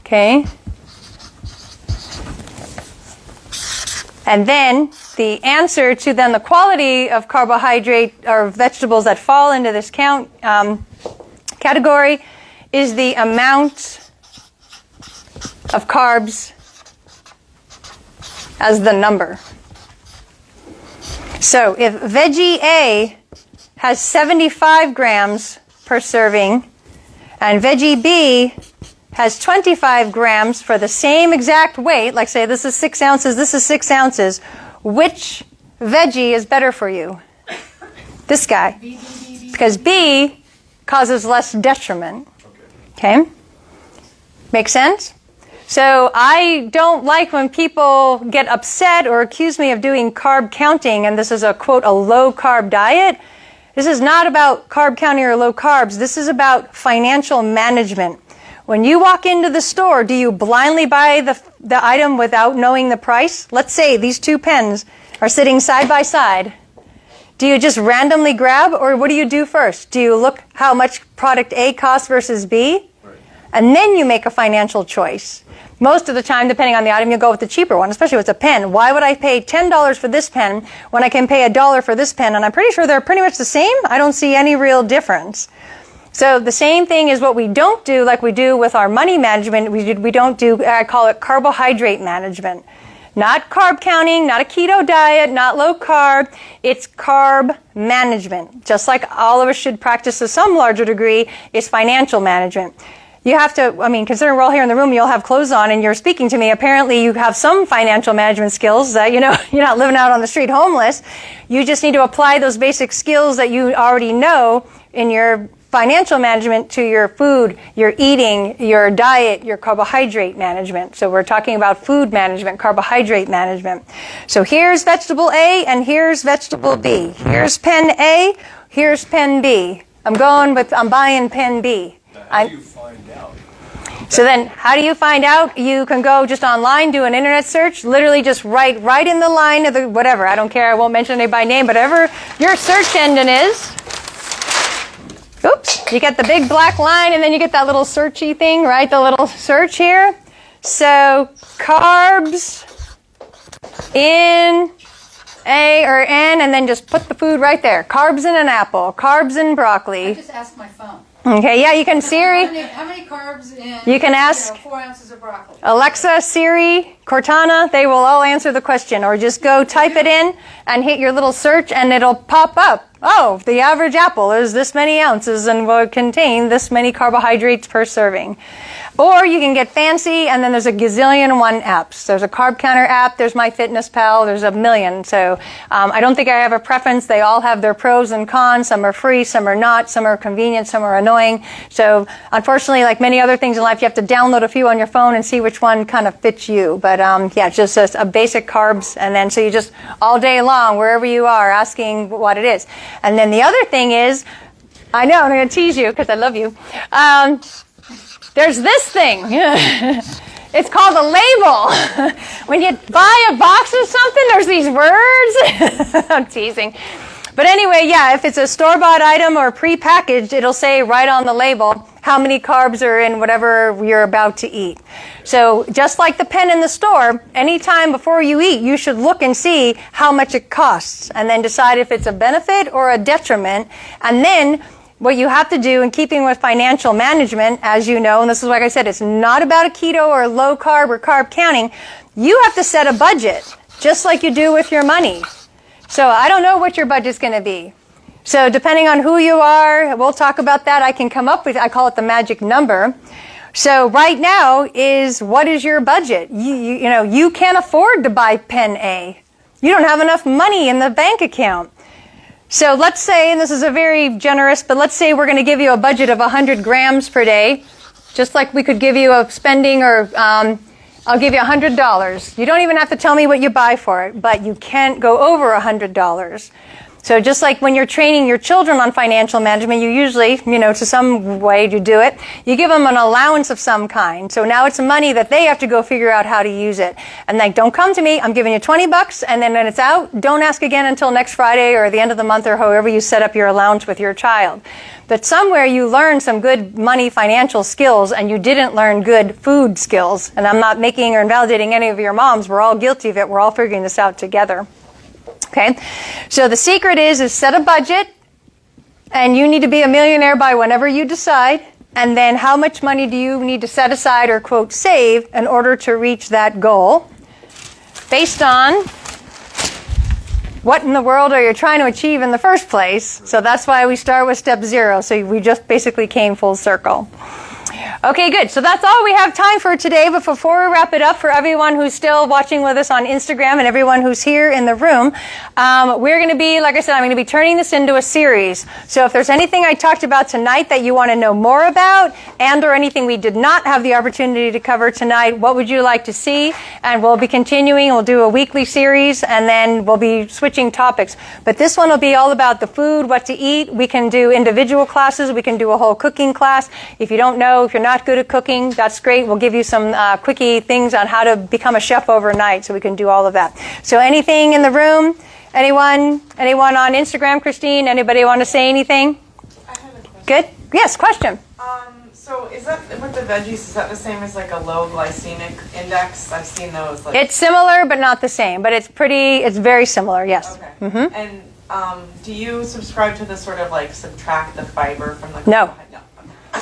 Speaker 1: Okay. And then the answer to then the quality of carbohydrate or vegetables that fall into this category is the amount of carbs as the number. So if veggie A has 75 grams per serving and veggie B has 25 grams for the same exact weight, like say this is 6 ounces, this is 6 ounces, which veggie is better for you? This guy. Because B causes less detriment. Okay? Make sense? So I don't like when people get upset or accuse me of doing carb counting, and this is a, quote, a low-carb diet. This is not about carb counting or low carbs. This is about financial management. When you walk into the store, do you blindly buy the item without knowing the price? Let's say these 2 pens are sitting side by side. Do you just randomly grab, or what do you do first? Do you look how much product A costs versus B? Right. And then you make a financial choice. Most of the time, depending on the item, you'll go with the cheaper one, especially if it's a pen. Why would I pay $10 for this pen when I can pay $1 for this pen? And I'm pretty sure they're pretty much the same. I don't see any real difference. So the same thing is what we don't do, like we do with our money management. We don't do, I call it carbohydrate management. Not carb counting, not a keto diet, not low carb. It's carb management. Just like all of us should practice to some larger degree, is financial management. You have to, considering we're all here in the room, you all have clothes on and you're speaking to me, apparently you have some financial management skills that, you're not living out on the street homeless. You just need to apply those basic skills that you already know in your financial management to your food, your eating, your diet, your carbohydrate management. So we're talking about food management, carbohydrate management. So here's vegetable A and here's vegetable B. Here's pen A, here's pen B. I'm buying pen B.
Speaker 2: Now, how do you find out?
Speaker 1: So then, how do you find out? You can go just online, do an internet search, literally just write right in the line of the whatever. I don't care, I won't mention it by name, but whatever your search engine is. Oops, you get the big black line and then you get that little searchy thing, right? The little search here. So carbs in A or N, and then just put the food right there. Carbs in an apple, carbs in broccoli.
Speaker 3: I just asked my phone.
Speaker 1: Okay, yeah, you can Siri.
Speaker 3: How many carbs in,
Speaker 1: You can ask
Speaker 3: 4 ounces of broccoli?
Speaker 1: Alexa, Siri, Cortana, they will all answer the question. Or just go type it in and hit your little search and it'll pop up. Oh, the average apple is this many ounces and will contain this many carbohydrates per serving. Or you can get fancy, and then there's a gazillion one apps. There's a carb counter app, there's MyFitnessPal, there's a million. So I don't think I have a preference. They all have their pros and cons. Some are free, some are not, some are convenient, some are annoying. So unfortunately, like many other things in life, you have to download a few on your phone and see which one kind of fits you. But yeah, just a basic carbs, and then so you just all day long, wherever you are, asking what it is. And then the other thing is, I know, I'm going to tease you because I love you. There's this thing. It's called a label. When you buy a box of something, there's these words. I'm teasing. But anyway, yeah, if it's a store-bought item or pre-packaged, it'll say right on the label how many carbs are in whatever you're about to eat. So just like the pen in the store, anytime before you eat, you should look and see how much it costs and then decide if it's a benefit or a detriment. And then what you have to do in keeping with financial management, as you know, and this is like I said, it's not about a keto or low carb or carb counting. You have to set a budget, just like you do with your money. So I don't know what your budget's going to be. So depending on who you are, we'll talk about that. I can come up with, I call it the magic number. So right now is, what is your budget? You know, you can't afford to buy pen A. You don't have enough money in the bank account. So let's say, and this is a very generous, but let's say we're going to give you a budget of 100 grams per day, just like we could give you a spending or I'll give you $100. You don't even have to tell me what you buy for it, but you can't go over $100. So just like when you're training your children on financial management, you usually, to some way you do it, you give them an allowance of some kind. So now it's money that they have to go figure out how to use it. And like, don't come to me, I'm giving you $20, and then when it's out, don't ask again until next Friday or the end of the month or however you set up your allowance with your child. But somewhere you learned some good money financial skills and you didn't learn good food skills. And I'm not making or invalidating any of your moms. We're all guilty of it. We're all figuring this out together. Okay, so the secret is set a budget, and you need to be a millionaire by whenever you decide, and then how much money do you need to set aside or, quote, save in order to reach that goal based on what in the world are you trying to achieve in the first place. So that's why we start with step 0. So we just basically came full circle. Okay, good. So that's all we have time for today. But before we wrap it up, for everyone who's still watching with us on Instagram and everyone who's here in the room, we're going to be, like I said, I'm going to be turning this into a series. So if there's anything I talked about tonight that you want to know more about, and or anything we did not have the opportunity to cover tonight, what would you like to see? And we'll be continuing. We'll do a weekly series, and then we'll be switching topics. But this one will be all about the food, what to eat. We can do individual classes. We can do a whole cooking class. If you don't know, if you're not good at cooking, that's great. We'll give you some quickie things on how to become a chef overnight, so we can do all of that. So anything in the room? Anyone on Instagram, Christine? Anybody want to say anything?
Speaker 5: I have a question.
Speaker 1: Good? Yes, question.
Speaker 5: So is that, with the veggies, is that the same as like a low glycemic index? I've seen those. Like,
Speaker 1: It's similar, but not the same. But it's very similar, yes.
Speaker 5: okay.
Speaker 1: Mm-hmm.
Speaker 5: And do you subscribe to the sort of like subtract the fiber from the
Speaker 1: No.
Speaker 5: carbohydrate? No.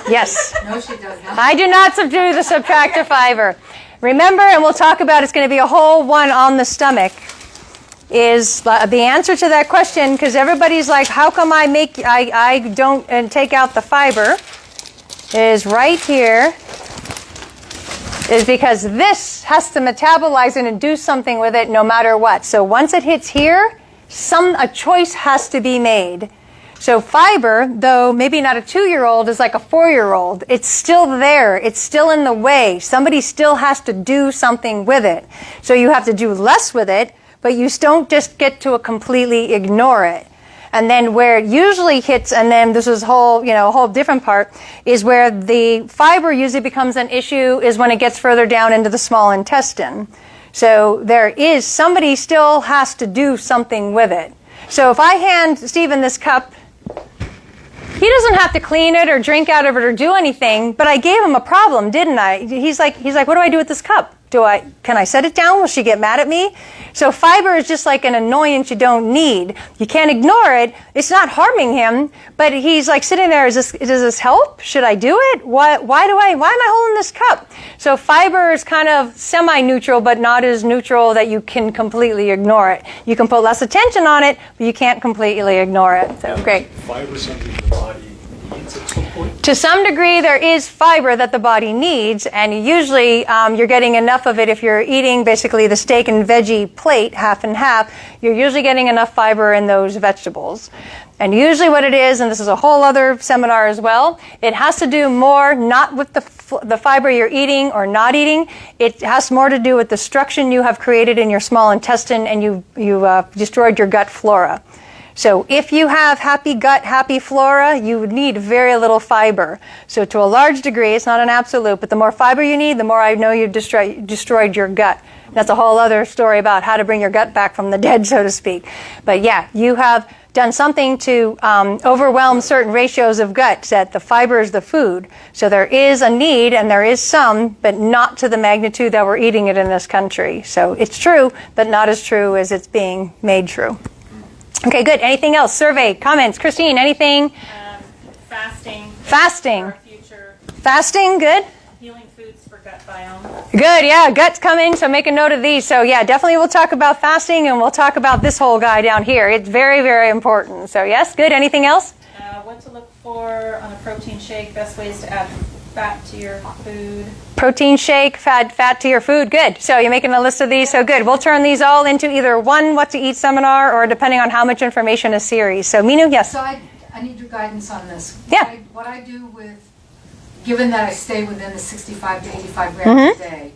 Speaker 1: Yes.
Speaker 3: No, she does not.
Speaker 1: I do not subdue the subtractive fiber. Remember, and we'll talk about, it's going to be a whole one on the stomach, is the answer to that question, because everybody's like, how come I don't take out the fiber, is right here, is because this has to metabolize it and do something with it no matter what. So once it hits here, a choice has to be made. So fiber, though maybe not a 2-year-old, is like a 4-year-old. It's still there. It's still in the way. Somebody still has to do something with it. So you have to do less with it, but you don't just get to completely ignore it. And then where it usually hits, and then this is a whole different part, is where the fiber usually becomes an issue is when it gets further down into the small intestine. So somebody still has to do something with it. So if I hand Stephen this cup, he doesn't have to clean it or drink out of it or do anything, but I gave him a problem, didn't I? He's like, what do I do with this cup? Can I set it down? Will she get mad at me? So fiber is just like an annoyance you don't need. You can't ignore it. It's not harming him, but he's like sitting there, does this help? Should I do it? Why am I holding this cup? So fiber is kind of semi-neutral, but not as neutral that you can completely ignore it. You can put less attention on it, but you can't completely ignore it. So great.
Speaker 2: Fiber is something the body needs at some point.
Speaker 1: To some degree, there is fiber that the body needs, and usually you're getting enough of it if you're eating basically the steak and veggie plate, half and half. You're usually getting enough fiber in those vegetables. And usually what it is, and this is a whole other seminar as well, it has to do more not with the fiber you're eating or not eating. It has more to do with the destruction you have created in your small intestine, and you destroyed your gut flora. So if you have happy gut, happy flora, you would need very little fiber. So to a large degree, it's not an absolute, but the more fiber you need, the more I know you've destroyed your gut. That's a whole other story about how to bring your gut back from the dead, so to speak. But yeah, you have done something to overwhelm certain ratios of gut, that the fiber is the food. So there is a need, and there is some, but not to the magnitude that we're eating it in this country. So it's true, but not as true as it's being made true. Okay, good. Anything else? Survey, comments? Christine, anything?
Speaker 4: Fasting.
Speaker 1: Fasting.
Speaker 4: For our future.
Speaker 1: Fasting, good.
Speaker 4: Healing foods for gut biome.
Speaker 1: Good, yeah, guts coming, so make a note of these. So yeah, definitely we'll talk about fasting, and we'll talk about this whole guy down here. It's very, very important. So yes, good. Anything else?
Speaker 4: What to look for on a protein shake, best ways to add fat to your food.
Speaker 1: Protein shake, fat to your food. Good. So you're making a list of these. So good. We'll turn these all into either one what to eat seminar, or depending on how much information, a series. So Minu, yes.
Speaker 3: So I need your guidance on this.
Speaker 1: Yeah.
Speaker 3: What I do with, given that I stay within the 65 to 85 grams a day,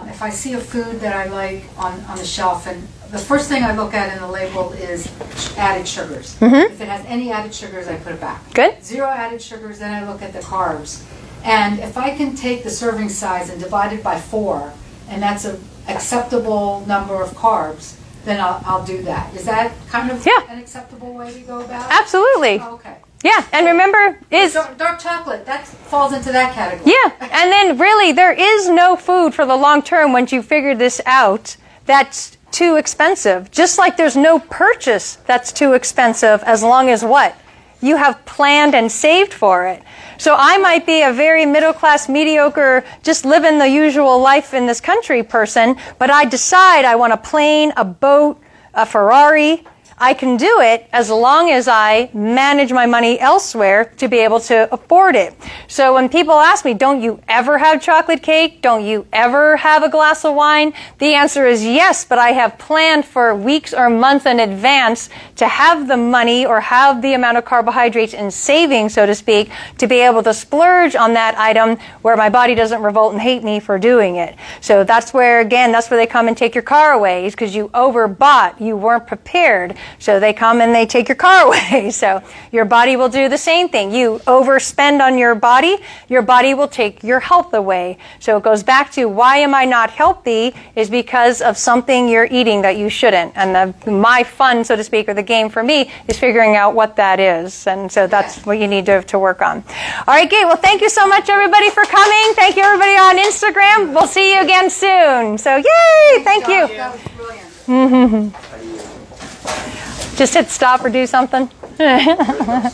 Speaker 3: if I see a food that I like on the shelf, and the first thing I look at in the label is added sugars. If it has any added sugars, I put it back.
Speaker 1: Good.
Speaker 3: 0 added sugars, then I look at the carbs. And if I can take the serving size and divide it by 4, and that's an acceptable number of carbs, then I'll do that. Is that kind of an acceptable way to go about it?
Speaker 1: Absolutely.
Speaker 3: Oh, okay.
Speaker 1: Yeah, and remember,
Speaker 3: Dark chocolate, that falls into that category.
Speaker 1: yeah, and then really there is no food for the long term once you figure this out that's too expensive. Just like there's no purchase that's too expensive, as long as what? You have planned and saved for it. So I might be a very middle-class, mediocre, just living the usual life in this country person, but I decide I want a plane, a boat, a Ferrari. I can do it as long as I manage my money elsewhere to be able to afford it. So when people ask me, don't you ever have chocolate cake? Don't you ever have a glass of wine? The answer is yes, but I have planned for weeks or months in advance to have the money or have the amount of carbohydrates in savings, so to speak, to be able to splurge on that item where my body doesn't revolt and hate me for doing it. So that's where, again, that's where they come and take your car away, is because you overbought, you weren't prepared. So they come and they take your car away. So your body will do the same thing. You overspend on your body will take your health away. So it goes back to, why am I not healthy, is because of something you're eating that you shouldn't. And my fun, so to speak, or the game for me, is figuring out what that is. And so that's what you need to work on. All right, great. Well, thank you so much, everybody, for coming. Thank you, everybody on Instagram. We'll see you again soon. So yay, thank you.
Speaker 3: That was brilliant.
Speaker 1: Just hit stop or do something.
Speaker 7: Nice.